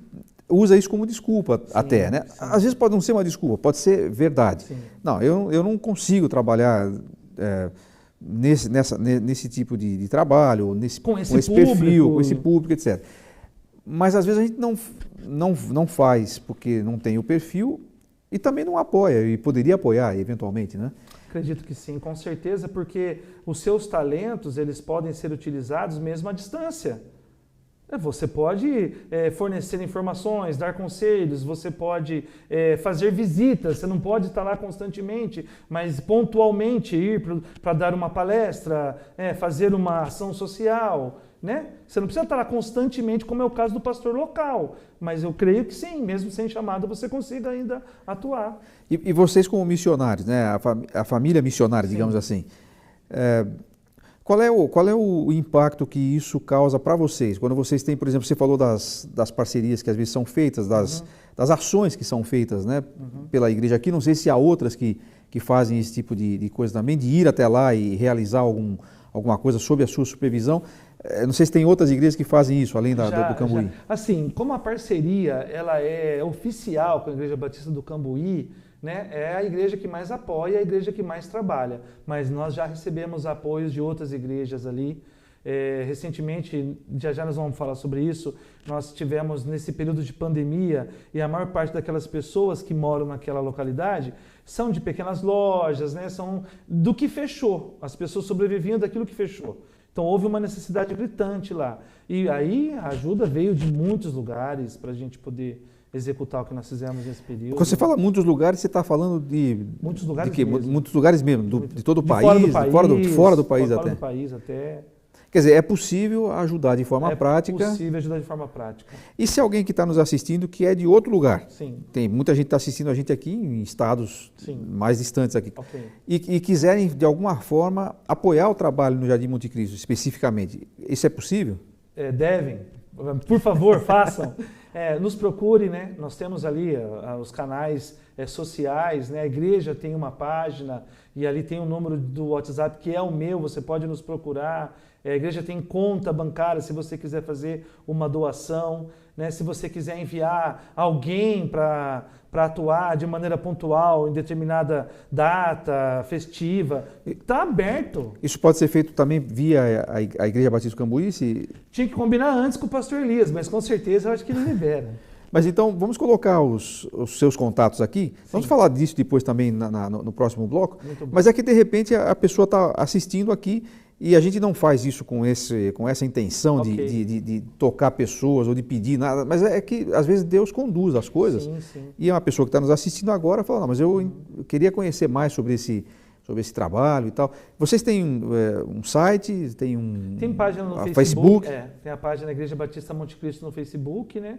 usa isso como desculpa, sim, até, né? Sim. Às vezes pode não ser uma desculpa, pode ser verdade. Sim. Não, eu não consigo trabalhar nesse tipo de trabalho, com esse perfil, com esse público, etc. Mas às vezes a gente não faz porque não tem o perfil e também não apoia, e poderia apoiar eventualmente, né? Acredito que sim, com certeza, porque os seus talentos, eles podem ser utilizados mesmo à distância. Você pode fornecer informações, dar conselhos, você pode fazer visitas, você não pode estar lá constantemente, mas pontualmente ir para dar uma palestra, fazer uma ação social, né? Você não precisa estar lá constantemente, como é o caso do pastor local, mas eu creio que sim, mesmo sem chamada, você consiga ainda atuar. E vocês como missionários, né? A família missionária, sim, digamos assim, qual é o impacto que isso causa para vocês? Quando vocês têm, por exemplo, você falou das parcerias que às vezes são feitas, das ações que são feitas, né, pela igreja aqui. Não sei se há outras que fazem esse tipo de coisa também, de ir até lá e realizar alguma coisa sob a sua supervisão. Não sei se tem outras igrejas que fazem isso, além do Cambuí. Assim, como a parceria ela é oficial com a Igreja Batista do Cambuí, né, é a igreja que mais apoia, a igreja que mais trabalha. Mas nós já recebemos apoios de outras igrejas ali. Recentemente, já nós vamos falar sobre isso, nós tivemos nesse período de pandemia e a maior parte daquelas pessoas que moram naquela localidade são de pequenas lojas, né, são do que fechou. As pessoas sobreviviam daquilo que fechou. Então houve uma necessidade gritante lá. E aí a ajuda veio de muitos lugares para a gente poder executar o que nós fizemos nesse período. Quando você fala muitos lugares, você está falando de... Muitos lugares de quê? mesmo. Muitos lugares mesmo, de todo o país? Fora do país até. Fora do país até. Quer dizer, é possível ajudar de forma prática. É possível ajudar de forma prática. E se alguém que está nos assistindo que é de outro lugar? Sim. Tem muita gente que está assistindo a gente aqui em estados, sim, mais distantes aqui. Okay. E quiserem, de alguma forma, apoiar o trabalho no Jardim Monte Cristo, especificamente. Isso é possível? Devem. Por favor, façam. Nos procure, né? Nós temos ali os canais sociais, né? A igreja tem uma página e ali tem o número do WhatsApp que é o meu, você pode nos procurar. A igreja tem conta bancária se você quiser fazer uma doação, né? Se você quiser enviar alguém para atuar de maneira pontual em determinada data festiva, está aberto. Isso pode ser feito também via a Igreja Batista do Cambuí? Tinha que combinar antes com o pastor Elias, mas com certeza eu acho que ele libera. Mas então, vamos colocar os seus contatos aqui. Sim. Vamos falar disso depois também no próximo bloco. Mas é que, de repente, a pessoa está assistindo aqui e a gente não faz isso com essa intenção, okay, de tocar pessoas ou de pedir nada. Mas é que, às vezes, Deus conduz as coisas. Sim, sim. E uma pessoa que está nos assistindo agora fala, não, mas eu queria conhecer mais sobre esse trabalho e tal. Vocês têm um site? Tem página no Facebook? Tem a página da Igreja Batista Monte Cristo no Facebook, né?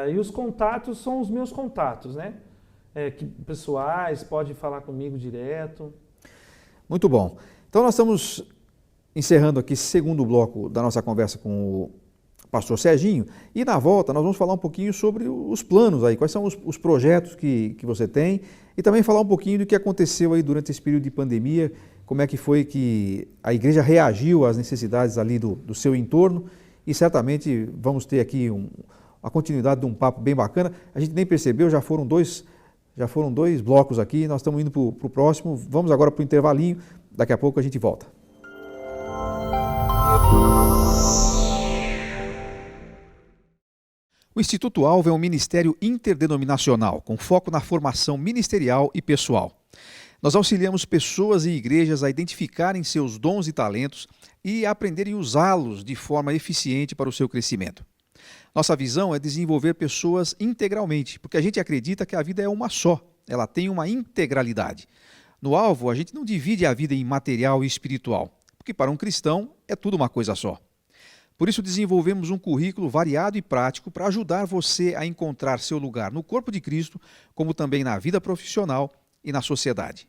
E os contatos são os meus contatos, né? pessoais, pode falar comigo direto. Muito bom. Então nós estamos encerrando aqui esse segundo bloco da nossa conversa com o pastor Serginho, e na volta nós vamos falar um pouquinho sobre os planos aí, quais são os projetos que você tem, e também falar um pouquinho do que aconteceu aí durante esse período de pandemia, como é que foi que a igreja reagiu às necessidades ali do seu entorno, e certamente vamos ter aqui a continuidade de um papo bem bacana. A gente nem percebeu, já foram dois blocos aqui, nós estamos indo para o próximo, vamos agora para o intervalinho, daqui a pouco a gente volta. O Instituto Alvo é um ministério interdenominacional, com foco na formação ministerial e pessoal. Nós auxiliamos pessoas e igrejas a identificarem seus dons e talentos e a aprenderem a usá-los de forma eficiente para o seu crescimento. Nossa visão é desenvolver pessoas integralmente, porque a gente acredita que a vida é uma só, ela tem uma integralidade. No Alvo, a gente não divide a vida em material e espiritual, porque para um cristão é tudo uma coisa só. Por isso desenvolvemos um currículo variado e prático para ajudar você a encontrar seu lugar no corpo de Cristo, como também na vida profissional e na sociedade.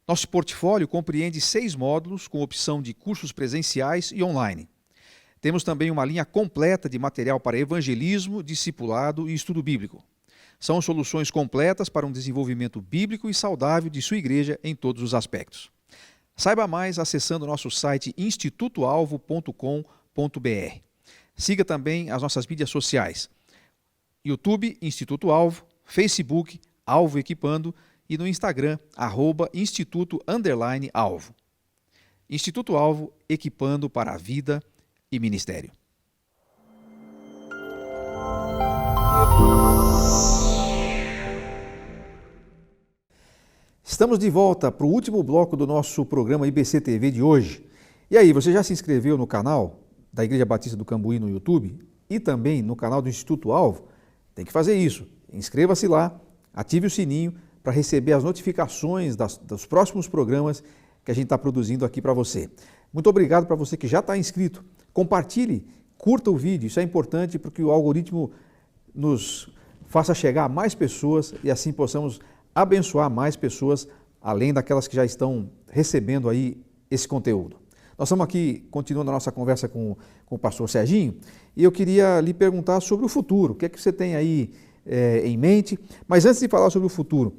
Nosso portfólio compreende 6 módulos com opção de cursos presenciais e online. Temos também uma linha completa de material para evangelismo, discipulado e estudo bíblico. São soluções completas para um desenvolvimento bíblico e saudável de sua igreja em todos os aspectos. Saiba mais acessando nosso site institutoalvo.com.br. Siga também as nossas mídias sociais: YouTube, Instituto Alvo, Facebook, Alvo Equipando, e no Instagram, @instituto_alvo. Instituto Alvo, equipando para a vida e ministério. Estamos de volta para o último bloco do nosso programa IBC TV de hoje. E aí, você já se inscreveu no canal da Igreja Batista do Cambuí no YouTube e também no canal do Instituto Alvo? Tem que fazer isso. Inscreva-se lá, ative o sininho para receber as notificações dos próximos programas que a gente está produzindo aqui para você. Muito obrigado para você que já está inscrito. Compartilhe, curta o vídeo, isso é importante porque o algoritmo nos faça chegar a mais pessoas e assim possamos abençoar mais pessoas, além daquelas que já estão recebendo aí esse conteúdo. Nós estamos aqui continuando a nossa conversa com o pastor Serginho e eu queria lhe perguntar sobre o futuro, o que é que você tem aí em mente, mas antes de falar sobre o futuro,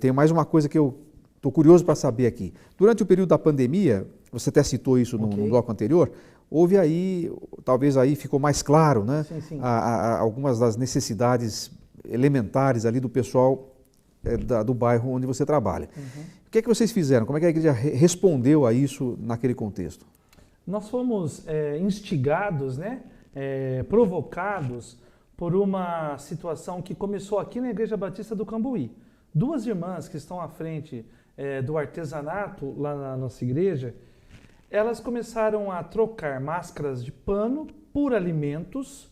tem mais uma coisa que eu estou curioso para saber aqui. Durante o período da pandemia, você até citou isso no bloco anterior, houve aí, talvez aí ficou mais claro, né? Sim. Algumas das necessidades elementares ali do pessoal do bairro onde você trabalha. O que é que vocês fizeram? Como é que a igreja respondeu a isso naquele contexto? Nós fomos instigados, né? Provocados por uma situação que começou aqui na Igreja Batista do Cambuí. 2 irmãs que estão à frente do artesanato lá na nossa igreja, elas começaram a trocar máscaras de pano por alimentos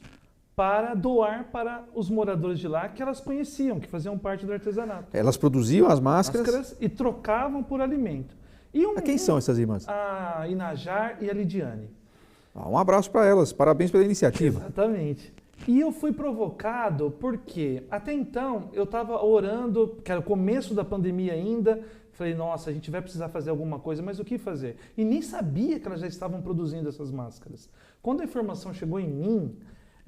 para doar para os moradores de lá que elas conheciam, que faziam parte do artesanato. Elas produziam as máscaras E trocavam por alimento. Quem são essas irmãs? A Inajar e a Lidiane. Um abraço para elas, parabéns pela iniciativa. Exatamente. E eu fui provocado porque até então eu estava orando, que era o começo da pandemia ainda, falei, nossa, a gente vai precisar fazer alguma coisa, mas o que fazer? E nem sabia que elas já estavam produzindo essas máscaras. Quando a informação chegou em mim,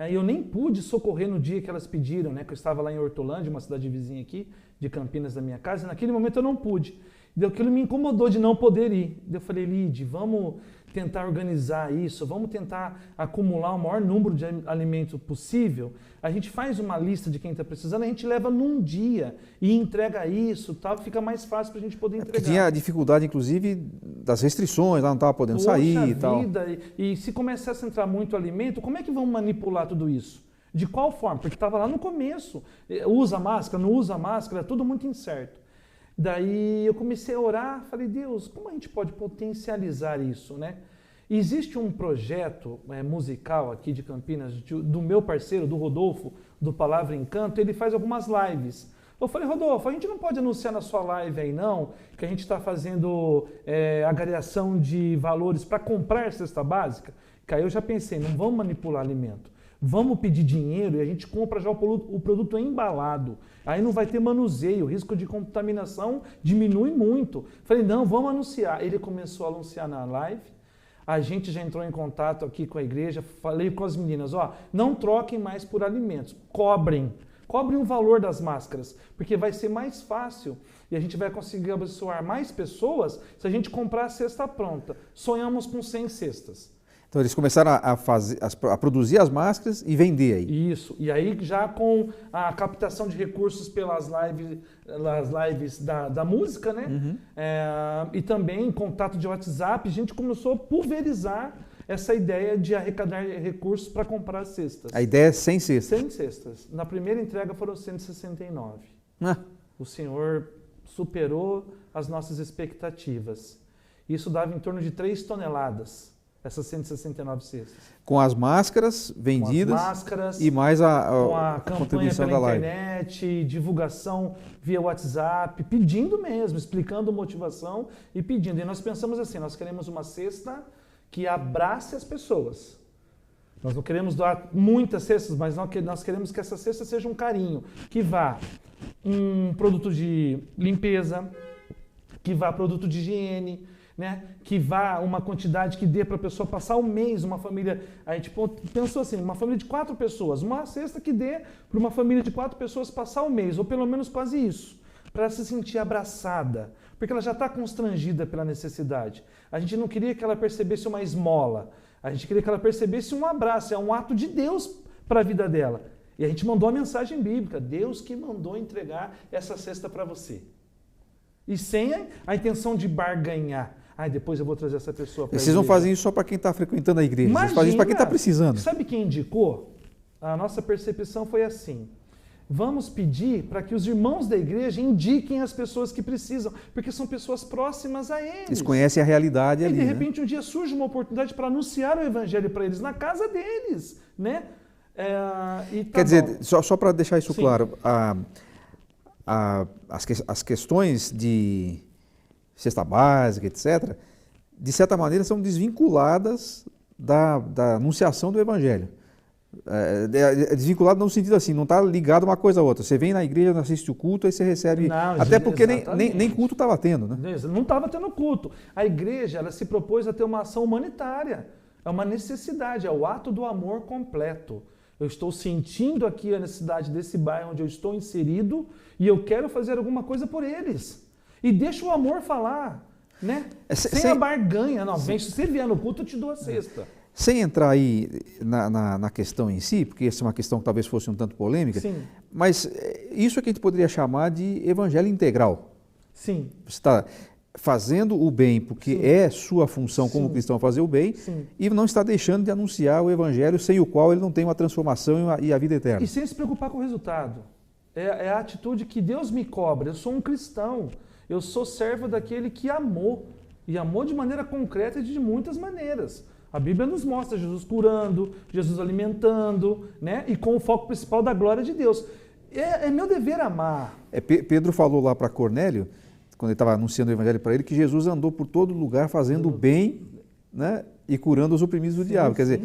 eu nem pude socorrer no dia que elas pediram, né? Que eu estava lá em Hortolândia, uma cidade vizinha aqui, de Campinas, da minha casa, e naquele momento eu não pude. Aquilo me incomodou de não poder ir. Eu falei, Lid, vamos tentar organizar isso, vamos tentar acumular o maior número de alimento possível. A gente faz uma lista de quem está precisando, a gente leva num dia e entrega isso, tal, fica mais fácil para a gente poder entregar. Tinha dificuldade, inclusive, das restrições, lá não estava podendo sair e tal. E se começasse a entrar muito alimento, como é que vão manipular tudo isso? De qual forma? Porque estava lá no começo. Usa máscara, não usa máscara, tudo muito incerto. Daí eu comecei a orar, falei, Deus, como a gente pode potencializar isso, né? E existe um projeto musical aqui de Campinas, do meu parceiro, do Rodolfo, do Palavra Encanto, ele faz algumas lives. Eu falei, Rodolfo, a gente não pode anunciar na sua live aí não, que a gente está fazendo agregação de valores para comprar cesta básica? Que aí eu já pensei, não vamos manipular alimento. Vamos pedir dinheiro e a gente compra já o produto embalado. Aí não vai ter manuseio, o risco de contaminação diminui muito. Falei, não, vamos anunciar. Ele começou a anunciar na live, a gente já entrou em contato aqui com a igreja, falei com as meninas, não troquem mais por alimentos, cobrem o valor das máscaras, porque vai ser mais fácil e a gente vai conseguir abençoar mais pessoas se a gente comprar a cesta pronta. Sonhamos com 100 cestas. Então eles começaram a produzir as máscaras e vender aí. Isso, e aí já com a captação de recursos pelas lives da música, né? Uhum. E também contato de WhatsApp, a gente começou a pulverizar essa ideia de arrecadar recursos para comprar cestas. A ideia é 100 cestas. 100 cestas. Na primeira entrega foram 169. Ah. O Senhor superou as nossas expectativas. Isso dava em torno de 3 toneladas. Essas 169 cestas. Com as máscaras vendidas com as máscaras, e mais com a campanha contribuição pela da live. internet, divulgação via WhatsApp, pedindo mesmo, explicando motivação e pedindo. E nós pensamos assim, nós queremos uma cesta que abrace as pessoas. Nós não queremos doar muitas cestas, mas nós queremos que essa cesta seja um carinho, que vá um produto de limpeza, que vá produto de higiene, né? Que vá uma quantidade que dê para a pessoa passar um mês, uma família, a gente pensou assim, uma família de 4 pessoas, uma cesta que dê para uma família de 4 pessoas passar um mês, ou pelo menos quase isso, para ela se sentir abraçada, porque ela já está constrangida pela necessidade. A gente não queria que ela percebesse uma esmola, a gente queria que ela percebesse um abraço, é um ato de Deus para a vida dela. E a gente mandou a mensagem bíblica, Deus que mandou entregar essa cesta para você. E sem a intenção de barganhar. Depois eu vou trazer essa pessoa para a igreja. Vocês não fazem isso só para quem está frequentando a igreja, Imagina, vocês fazem isso para quem está precisando. Sabe quem indicou? A nossa percepção foi assim. Vamos pedir para que os irmãos da igreja indiquem as pessoas que precisam, porque são pessoas próximas a eles. Eles conhecem a realidade e ali. de repente um dia surge uma oportunidade para anunciar o evangelho para eles na casa deles, né? Quer dizer, só para deixar isso Sim. claro, as questões de cesta básica, etc., de certa maneira são desvinculadas da anunciação do evangelho. Desvinculado no sentido assim, não está ligado uma coisa a outra. Você vem na igreja, não assiste o culto, aí você recebe... Não, até porque exatamente. nem culto estava tendo, né? Não estava tendo culto. A igreja ela se propôs a ter uma ação humanitária. É uma necessidade, é o ato do amor completo. Eu estou sentindo aqui a necessidade desse bairro onde eu estou inserido e eu quero fazer alguma coisa por eles. E deixa o amor falar, né? Sem a barganha. Não, vem, se você vier no culto, eu te dou a cesta. Sem entrar aí na questão em si, porque essa é uma questão que talvez fosse um tanto polêmica, Sim. mas isso é que a gente poderia chamar de evangelho integral. Sim. Você está fazendo o bem, porque Sim. é sua função como Sim. cristão fazer o bem, Sim. e não está deixando de anunciar o evangelho sem o qual ele não tem uma transformação e a vida eterna. E sem se preocupar com o resultado. É a atitude que Deus me cobra. Eu sou um cristão. Eu sou servo daquele que amou. E amou de maneira concreta e de muitas maneiras. A Bíblia nos mostra Jesus curando, Jesus alimentando, né? E com o foco principal da glória de Deus. É meu dever amar. Pedro falou lá para Cornélio, quando ele estava anunciando o evangelho para ele, que Jesus andou por todo lugar fazendo o bem, né? E curando os oprimidos do diabo. Quer dizer,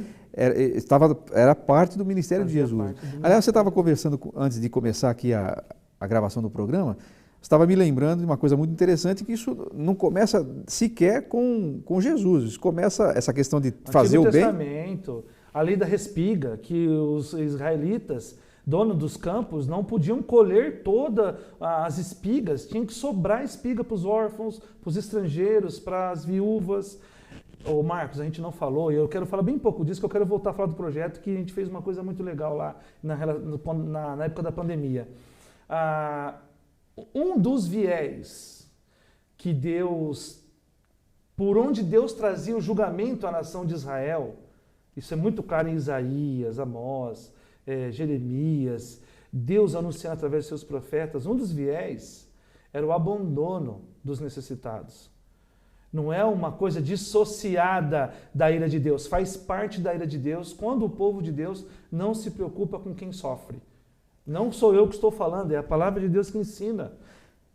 era parte do ministério de Jesus. Aliás, você estava conversando, antes de começar aqui a gravação do programa, você estava me lembrando de uma coisa muito interessante, que isso não começa sequer com Jesus. Isso começa, essa questão de fazer o bem... Antigo Testamento, a lei da respiga, que os israelitas, donos dos campos, não podiam colher todas as espigas, tinha que sobrar espiga para os órfãos, para os estrangeiros, para as viúvas. Ô Marcos, a gente não falou, e eu quero falar bem pouco disso, que eu quero voltar a falar do projeto, que a gente fez uma coisa muito legal lá na época da pandemia. Um dos viés que Deus, por onde Deus trazia o julgamento à nação de Israel, isso é muito claro em Isaías, Amós, Jeremias, Deus anunciando através de seus profetas, um dos viés era o abandono dos necessitados. Não é uma coisa dissociada da ira de Deus, faz parte da ira de Deus quando o povo de Deus não se preocupa com quem sofre. Não sou eu que estou falando, é a palavra de Deus que ensina.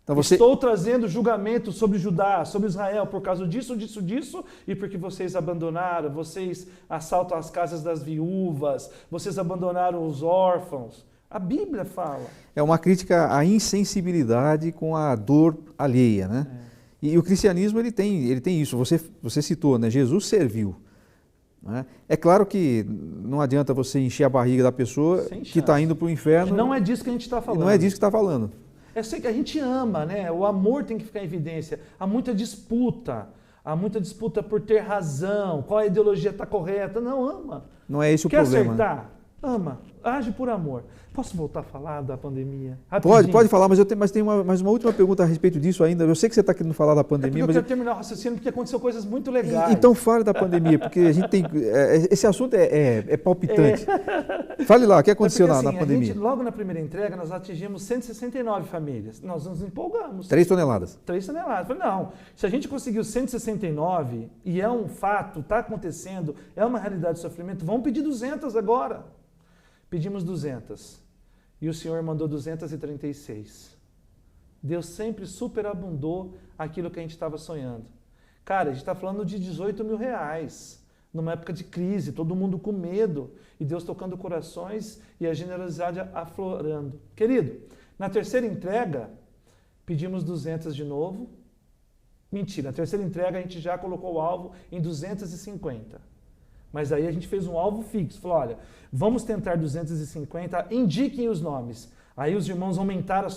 Então você... Estou trazendo julgamento sobre Judá, sobre Israel, por causa disso, disso, disso, e porque vocês abandonaram, vocês assaltam as casas das viúvas, vocês abandonaram os órfãos. A Bíblia fala. É uma crítica à insensibilidade com a dor alheia, né? E o cristianismo ele tem isso. Você citou, né? Jesus serviu. Né? É claro que não adianta você encher a barriga da pessoa que está indo para o inferno. Não é disso que a gente está falando. Não é disso que está falando. Eu sei que a gente ama, né? O amor tem que ficar em evidência. Há muita disputa. Há muita disputa por ter razão. Qual a ideologia está correta? Não, ama. Não é esse o Quer problema. acertar? Ama. Age por amor. Posso voltar a falar da pandemia? Pode falar, mas tem mais uma última pergunta a respeito disso ainda. Eu sei que você está querendo falar da pandemia, eu mas quero terminar o raciocínio porque aconteceu coisas muito legais. Então fale da pandemia, porque a gente tem... Esse assunto é palpitante. Fale lá, o que aconteceu porque, na assim, pandemia? Logo na primeira entrega, nós atingimos 169 famílias. Nós nos empolgamos. 3 toneladas. 3 toneladas. Falei, não, se a gente conseguiu 169, e é um fato, está acontecendo, é uma realidade de sofrimento, vamos pedir 200 agora. Pedimos 200. E o Senhor mandou 236. Deus sempre superabundou aquilo que a gente estava sonhando. Cara, a gente está falando de 18 mil reais, numa época de crise, todo mundo com medo, e Deus tocando corações e a generosidade aflorando. Querido, na terceira entrega, pedimos 200 de novo. Mentira, na terceira entrega a gente já colocou o alvo em 250. Mas aí a gente fez um alvo fixo, falou, olha, vamos tentar 250, indiquem os nomes. Aí os irmãos aumentaram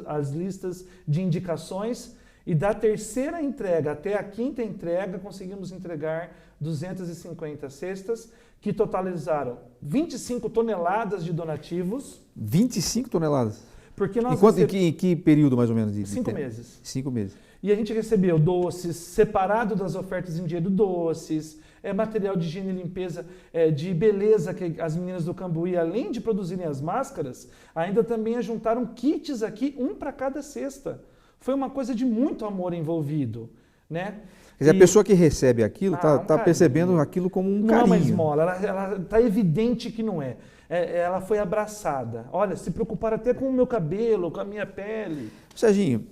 as listas de indicações e da terceira entrega até a quinta entrega conseguimos entregar 250 cestas que totalizaram 25 toneladas de donativos. 25 toneladas? Porque nós em que período mais ou menos? 5 meses. 5 meses. E a gente recebeu doces, separado das ofertas em dinheiro, doces, material de higiene e limpeza, de beleza, que as meninas do Cambuí, além de produzirem as máscaras, ainda também juntaram kits aqui, um para cada cesta. Foi uma coisa de muito amor envolvido, né? Quer dizer, a pessoa que recebe aquilo está um percebendo aquilo como um não carinho. Não é uma esmola, ela está evidente que não é. Ela foi abraçada. Olha, se preocuparam até com o meu cabelo, com a minha pele. Serginho,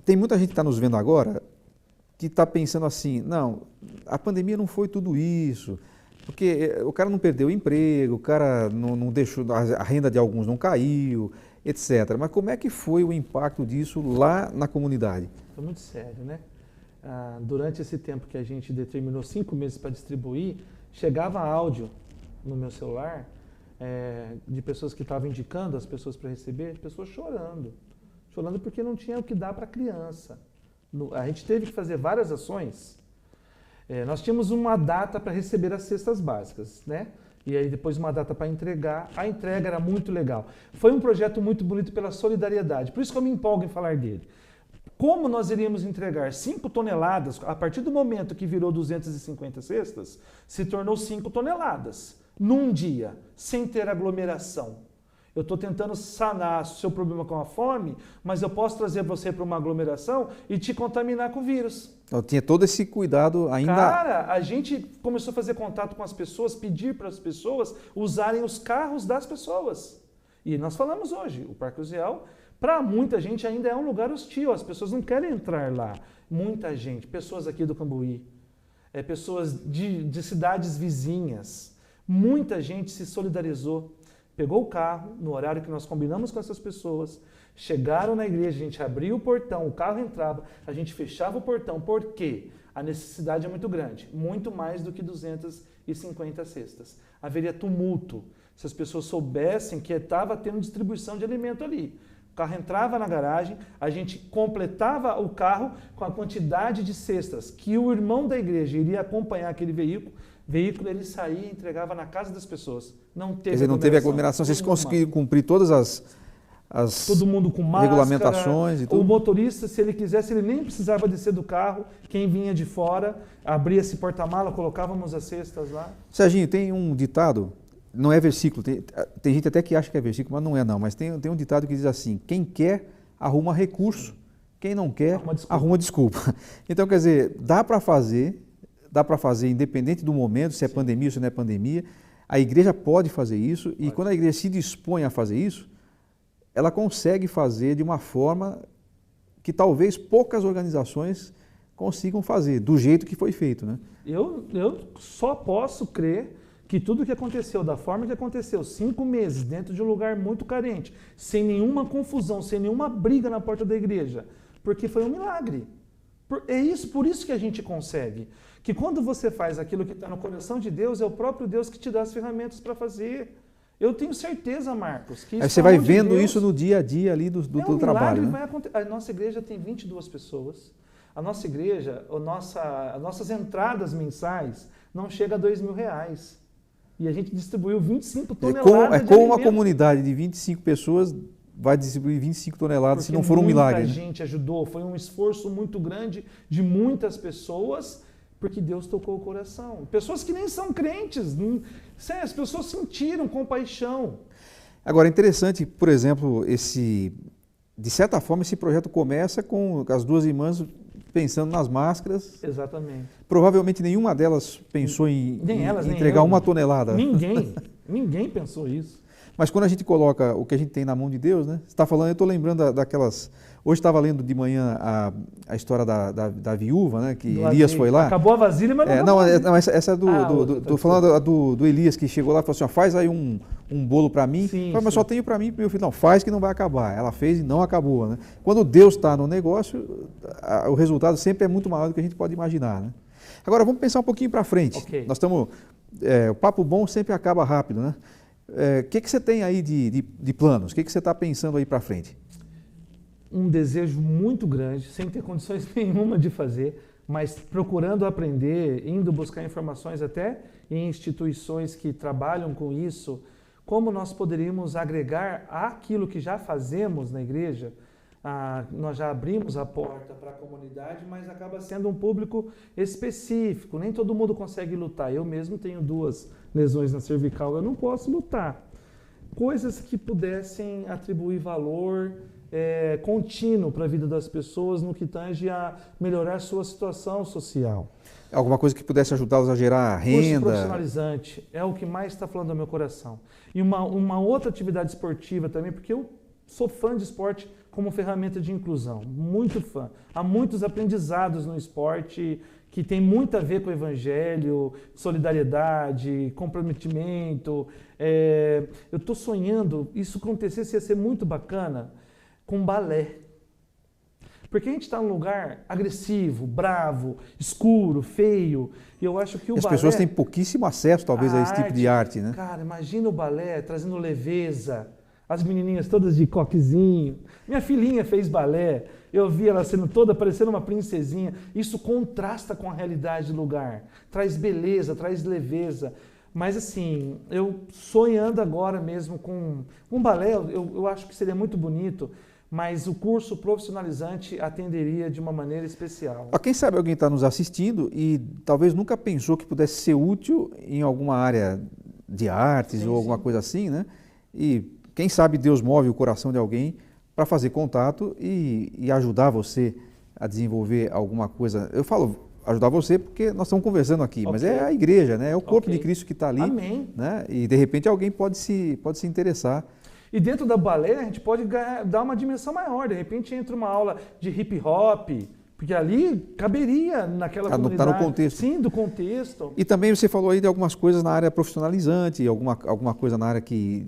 tem muita gente que está nos vendo agora que está pensando assim, não, a pandemia não foi tudo isso, porque o cara não perdeu o emprego, o cara não deixou, a renda de alguns não caiu, etc. Mas como é que foi o impacto disso lá na comunidade? Foi muito sério, né? Durante esse tempo que a gente determinou 5 meses para distribuir, chegava áudio no meu celular de pessoas que estavam indicando as pessoas para receber, pessoas chorando porque não tinha o que dar para a criança. A gente teve que fazer várias ações. Nós tínhamos uma data para receber as cestas básicas, né? E aí depois uma data para entregar. A entrega era muito legal. Foi um projeto muito bonito pela solidariedade. Por isso que eu me empolgo em falar dele. Como nós iríamos entregar 5 toneladas, a partir do momento que virou 250 cestas, se tornou 5 toneladas num dia, sem ter aglomeração. Eu estou tentando sanar o seu problema com a fome, mas eu posso trazer você para uma aglomeração e te contaminar com o vírus. Eu tinha todo esse cuidado ainda... Cara, a gente começou a fazer contato com as pessoas, pedir para as pessoas usarem os carros das pessoas. E nós falamos hoje, o Parque Uziel, para muita gente ainda é um lugar hostil, as pessoas não querem entrar lá. Muita gente, pessoas aqui do Cambuí, pessoas de cidades vizinhas, muita gente se solidarizou. Pegou o carro, no horário que nós combinamos com essas pessoas, chegaram na igreja, a gente abria o portão, o carro entrava, a gente fechava o portão, porque a necessidade é muito grande, muito mais do que 250 cestas. Haveria tumulto se as pessoas soubessem que estava tendo distribuição de alimento ali. O carro entrava na garagem, a gente completava o carro com a quantidade de cestas que o irmão da igreja iria acompanhar aquele veículo, ele saía e entregava na casa das pessoas. Não teve Quer dizer, não teve aglomeração, vocês conseguiram cumprir todas as todo mundo com máscara, regulamentações e tudo? O motorista, se ele quisesse, ele nem precisava descer do carro, quem vinha de fora, abria esse porta-mala, colocávamos as cestas lá. Serginho, tem um ditado, não é versículo, tem gente até que acha que é versículo, mas não é não, mas tem um ditado que diz assim, quem quer arruma recurso, quem não quer arruma desculpa. Então, quer dizer, dá para fazer independente do momento, se é pandemia ou se não é pandemia, a igreja pode fazer isso e quando a igreja se dispõe a fazer isso, ela consegue fazer de uma forma que talvez poucas organizações consigam fazer, do jeito que foi feito, né? Eu só posso crer que tudo que aconteceu, da forma que aconteceu, 5 meses dentro de um lugar muito carente, sem nenhuma confusão, sem nenhuma briga na porta da igreja, porque foi um milagre. Por isso que a gente consegue. Que quando você faz aquilo que está no coração de Deus, é o próprio Deus que te dá as ferramentas para fazer. Eu tenho certeza, Marcos, que isso Aí você vai vendo isso no dia a dia ali do trabalho, né? vai acontecer. A nossa igreja tem 22 pessoas. A nossa igreja, as nossas entradas mensais não chegam a R$2.000. E a gente distribuiu 25 toneladas de como uma alimento. comunidade de 25 pessoas vai distribuir 25 toneladas se não for um milagre. Muita Né? gente ajudou, foi um esforço muito grande de muitas pessoas, porque Deus tocou o coração. Pessoas que nem são crentes, as pessoas sentiram compaixão. Agora, interessante, por exemplo, de certa forma, esse projeto começa com as duas irmãs pensando nas máscaras. Exatamente. Provavelmente nenhuma delas pensou em entregar uma tonelada. Ninguém pensou isso. Mas quando a gente coloca o que a gente tem na mão de Deus, né? Você está falando, eu estou lembrando daquelas... Hoje estava lendo de manhã a história da viúva, né? Que Elias foi lá. Acabou a vasilha, mas não acabou. Essa é estou falando do Elias que chegou lá e falou assim, ó, faz aí um bolo para mim. Sim, mas só tenho para mim e meu filho. Não, faz que não vai acabar. Ela fez e não acabou, né? Quando Deus está no negócio, o resultado sempre é muito maior do que a gente pode imaginar, né? Agora, vamos pensar um pouquinho para frente. Okay. Nós estamos... o papo bom sempre acaba rápido, né? O que você tem aí de planos? O que você está pensando aí para frente? Um desejo muito grande, sem ter condições nenhuma de fazer, mas procurando aprender, indo buscar informações até em instituições que trabalham com isso, como nós poderíamos agregar àquilo que já fazemos na igreja. Nós já abrimos a porta para a comunidade, mas acaba sendo um público específico. Nem todo mundo consegue lutar. Eu mesmo tenho 2 lesões na cervical, eu não posso lutar. Coisas que pudessem atribuir valor contínuo para a vida das pessoas no que tange a melhorar sua situação social. Alguma coisa que pudesse ajudá-los a gerar renda? Curso profissionalizante é o que mais está falando ao meu coração. E uma outra atividade esportiva também, porque eu sou fã de esporte como ferramenta de inclusão, muito fã. Há muitos aprendizados no esporte que tem muito a ver com o evangelho, solidariedade, comprometimento. Eu estou sonhando, isso acontecesse, ia ser muito bacana, com balé. Porque a gente está num lugar agressivo, bravo, escuro, feio, e eu acho que o balé... As pessoas têm pouquíssimo acesso, talvez, a esse tipo de arte, né? Cara, imagina o balé trazendo leveza, as menininhas todas de coquezinho. Minha filhinha fez balé, eu vi ela sendo toda parecendo uma princesinha. Isso contrasta com a realidade do lugar, traz beleza, traz leveza. Mas assim, eu sonhando agora mesmo com um balé, eu acho que seria muito bonito, mas o curso profissionalizante atenderia de uma maneira especial. Quem sabe alguém está nos assistindo e talvez nunca pensou que pudesse ser útil em alguma área de artes ou alguma coisa assim, né? E quem sabe Deus move o coração de alguém para fazer contato e ajudar você a desenvolver alguma coisa. Eu falo ajudar você porque nós estamos conversando aqui, mas é a igreja, né? É o corpo de Cristo que está ali. Amém. Né? E de repente alguém pode se interessar. E dentro da balé a gente pode dar uma dimensão maior. De repente entra uma aula de hip hop, porque ali caberia naquela comunidade. Está no contexto. Sim, do contexto. E também você falou aí de algumas coisas na área profissionalizante, alguma coisa na área de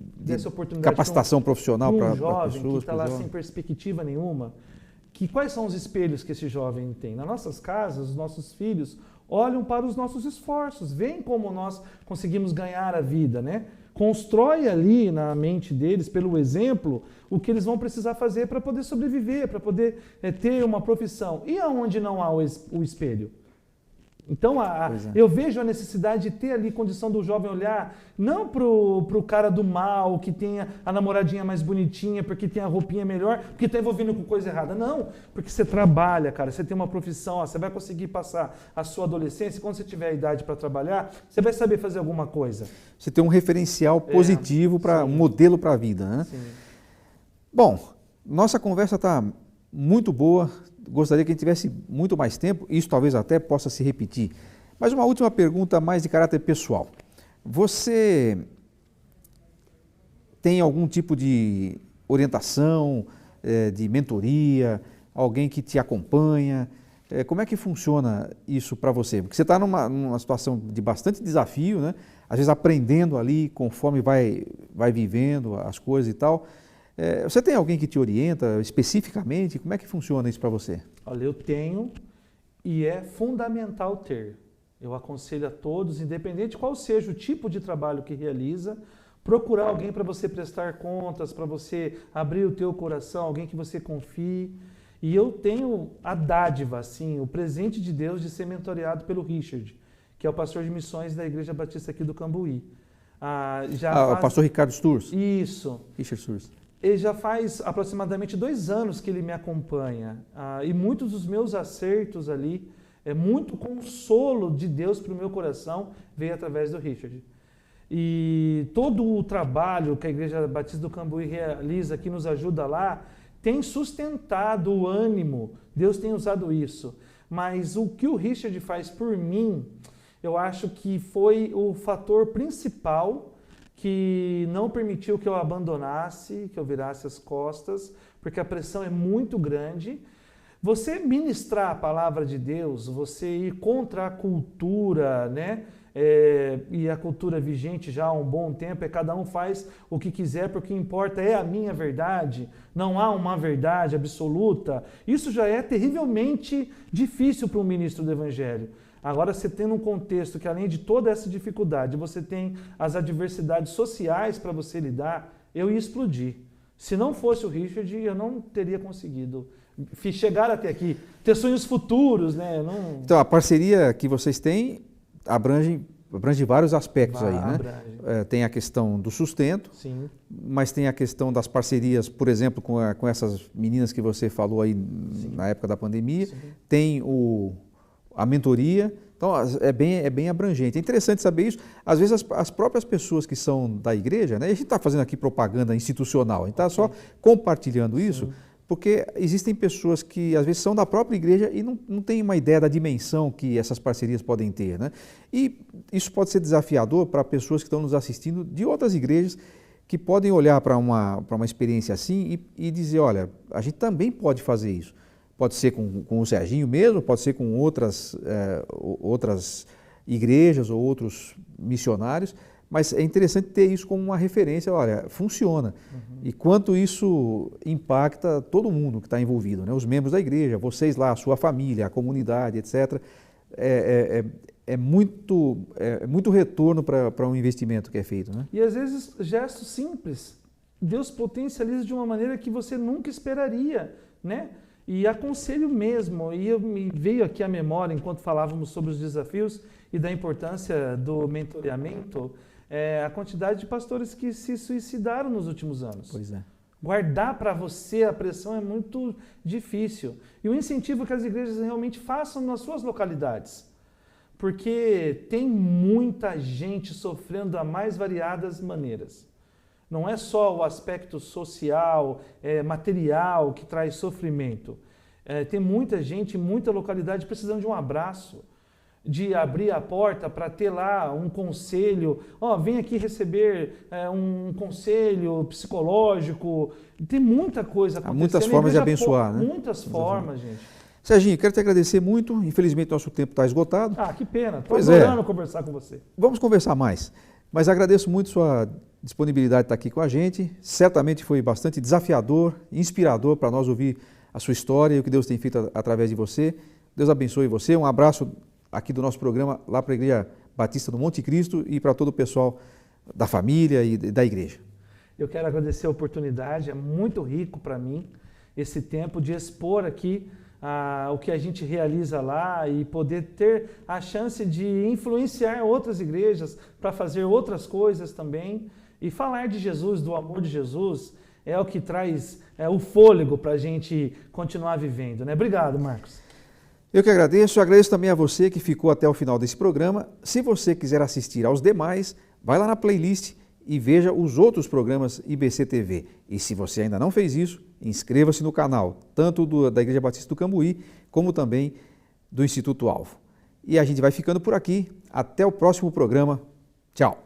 capacitação profissional para pessoas. Um jovem que está lá sem perspectiva nenhuma. Quais são os espelhos que esse jovem tem? Nas nossas casas, os nossos filhos olham para os nossos esforços, veem como nós conseguimos ganhar a vida, né? Constrói ali na mente deles, pelo exemplo, o que eles vão precisar fazer para poder sobreviver, para poder ter uma profissão. E aonde não há o espelho? Então, eu vejo a necessidade de ter ali condição do jovem olhar, não para o cara do mal, que tenha a namoradinha mais bonitinha, porque tem a roupinha melhor, porque está envolvendo com coisa errada. Não, porque você trabalha, cara, você tem uma profissão, você vai conseguir passar a sua adolescência, quando você tiver a idade para trabalhar, você vai saber fazer alguma coisa. Você tem um referencial positivo, um modelo para a vida, né? Sim. Bom, nossa conversa está muito boa. Gostaria que a gente tivesse muito mais tempo, isso talvez até possa se repetir. Mas uma última pergunta mais de caráter pessoal. Você tem algum tipo de orientação, de mentoria, alguém que te acompanha? Como é que funciona isso para você? Porque você está numa situação de bastante desafio, né? Às vezes aprendendo ali conforme vai vivendo as coisas e tal. Você tem alguém que te orienta especificamente? Como é que funciona isso para você? Olha, eu tenho e é fundamental ter. Eu aconselho a todos, independente de qual seja o tipo de trabalho que realiza, procurar alguém para você prestar contas, para você abrir o teu coração, alguém que você confie. E eu tenho a dádiva, assim, o presente de Deus de ser mentoreado pelo Richard, que é o pastor de missões da Igreja Batista aqui do Cambuí. O pastor Ricardo Sturz? Isso. Richard Sturz. Ele já faz aproximadamente 2 anos que ele me acompanha. E muitos dos meus acertos ali, muito consolo de Deus para o meu coração, veio através do Richard. E todo o trabalho que a Igreja Batista do Cambuí realiza, que nos ajuda lá, tem sustentado o ânimo, Deus tem usado isso. Mas o que o Richard faz por mim, eu acho que foi o fator principal que não permitiu que eu abandonasse, que eu virasse as costas, porque a pressão é muito grande. Você ministrar a palavra de Deus, você ir contra a cultura, né? E a cultura vigente já há um bom tempo, cada um faz o que quiser, porque o que importa é a minha verdade, não há uma verdade absoluta. Isso já é terrivelmente difícil para um ministro do Evangelho. Agora, você tem um contexto que, além de toda essa dificuldade, você tem as adversidades sociais para você lidar, eu ia explodir. Se não fosse o Richard, eu não teria conseguido chegar até aqui, ter sonhos futuros, né? Então, a parceria que vocês têm abrange vários aspectos aí, né? Tem a questão do sustento, sim, mas tem a questão das parcerias, por exemplo, com essas meninas que você falou aí, sim, na época da pandemia, sim, tem a mentoria, então é bem abrangente. É interessante saber isso. Às vezes as próprias pessoas que são da igreja, né? A gente está fazendo aqui propaganda institucional, a gente está só compartilhando isso, sim, porque existem pessoas que às vezes são da própria igreja e não têm uma ideia da dimensão que essas parcerias podem ter, né? E isso pode ser desafiador para pessoas que estão nos assistindo de outras igrejas que podem olhar para uma experiência assim e dizer, olha, a gente também pode fazer isso. Pode ser com o Serginho mesmo, pode ser com outras igrejas ou outros missionários, mas é interessante ter isso como uma referência, olha, funciona. Uhum. E quanto isso impacta todo mundo que está envolvido, né? Os membros da igreja, vocês lá, a sua família, a comunidade, etc. É muito retorno para um investimento que é feito, né? E às vezes, gestos simples, Deus potencializa de uma maneira que você nunca esperaria, né? E aconselho mesmo, e me veio aqui à memória, enquanto falávamos sobre os desafios e da importância do mentoreamento, a quantidade de pastores que se suicidaram nos últimos anos. Pois é. Guardar para você a pressão é muito difícil. E o incentivo que as igrejas realmente façam nas suas localidades. Porque tem muita gente sofrendo das mais variadas maneiras. Não é só o aspecto social, material que traz sofrimento. Tem muita gente, muita localidade precisando de um abraço, de abrir a porta para ter lá um conselho. Vem aqui receber um conselho psicológico. Tem muita coisa acontecendo. Há muitas formas de abençoar, né? Muitas formas, gente. Serginho, quero te agradecer muito. Infelizmente, nosso tempo está esgotado. Que pena. Estou adorando conversar com você. Vamos conversar mais. Mas agradeço muito sua disponibilidade de estar aqui com a gente. Certamente foi bastante desafiador, inspirador para nós ouvir a sua história e o que Deus tem feito através de você. Deus abençoe você. Um abraço aqui do nosso programa lá para a Igreja Batista do Monte Cristo e para todo o pessoal da família e da igreja. Eu quero agradecer a oportunidade, é muito rico para mim esse tempo de expor aqui o que a gente realiza lá e poder ter a chance de influenciar outras igrejas para fazer outras coisas também. E falar de Jesus, do amor de Jesus, é o que traz o fôlego para a gente continuar vivendo, né? Obrigado, Marcos. Eu que agradeço também a você que ficou até o final desse programa. Se você quiser assistir aos demais, vai lá na playlist e veja os outros programas IBC TV. E se você ainda não fez isso, inscreva-se no canal, tanto da Igreja Batista do Cambuí, como também do Instituto Alvo. E a gente vai ficando por aqui. Até o próximo programa. Tchau.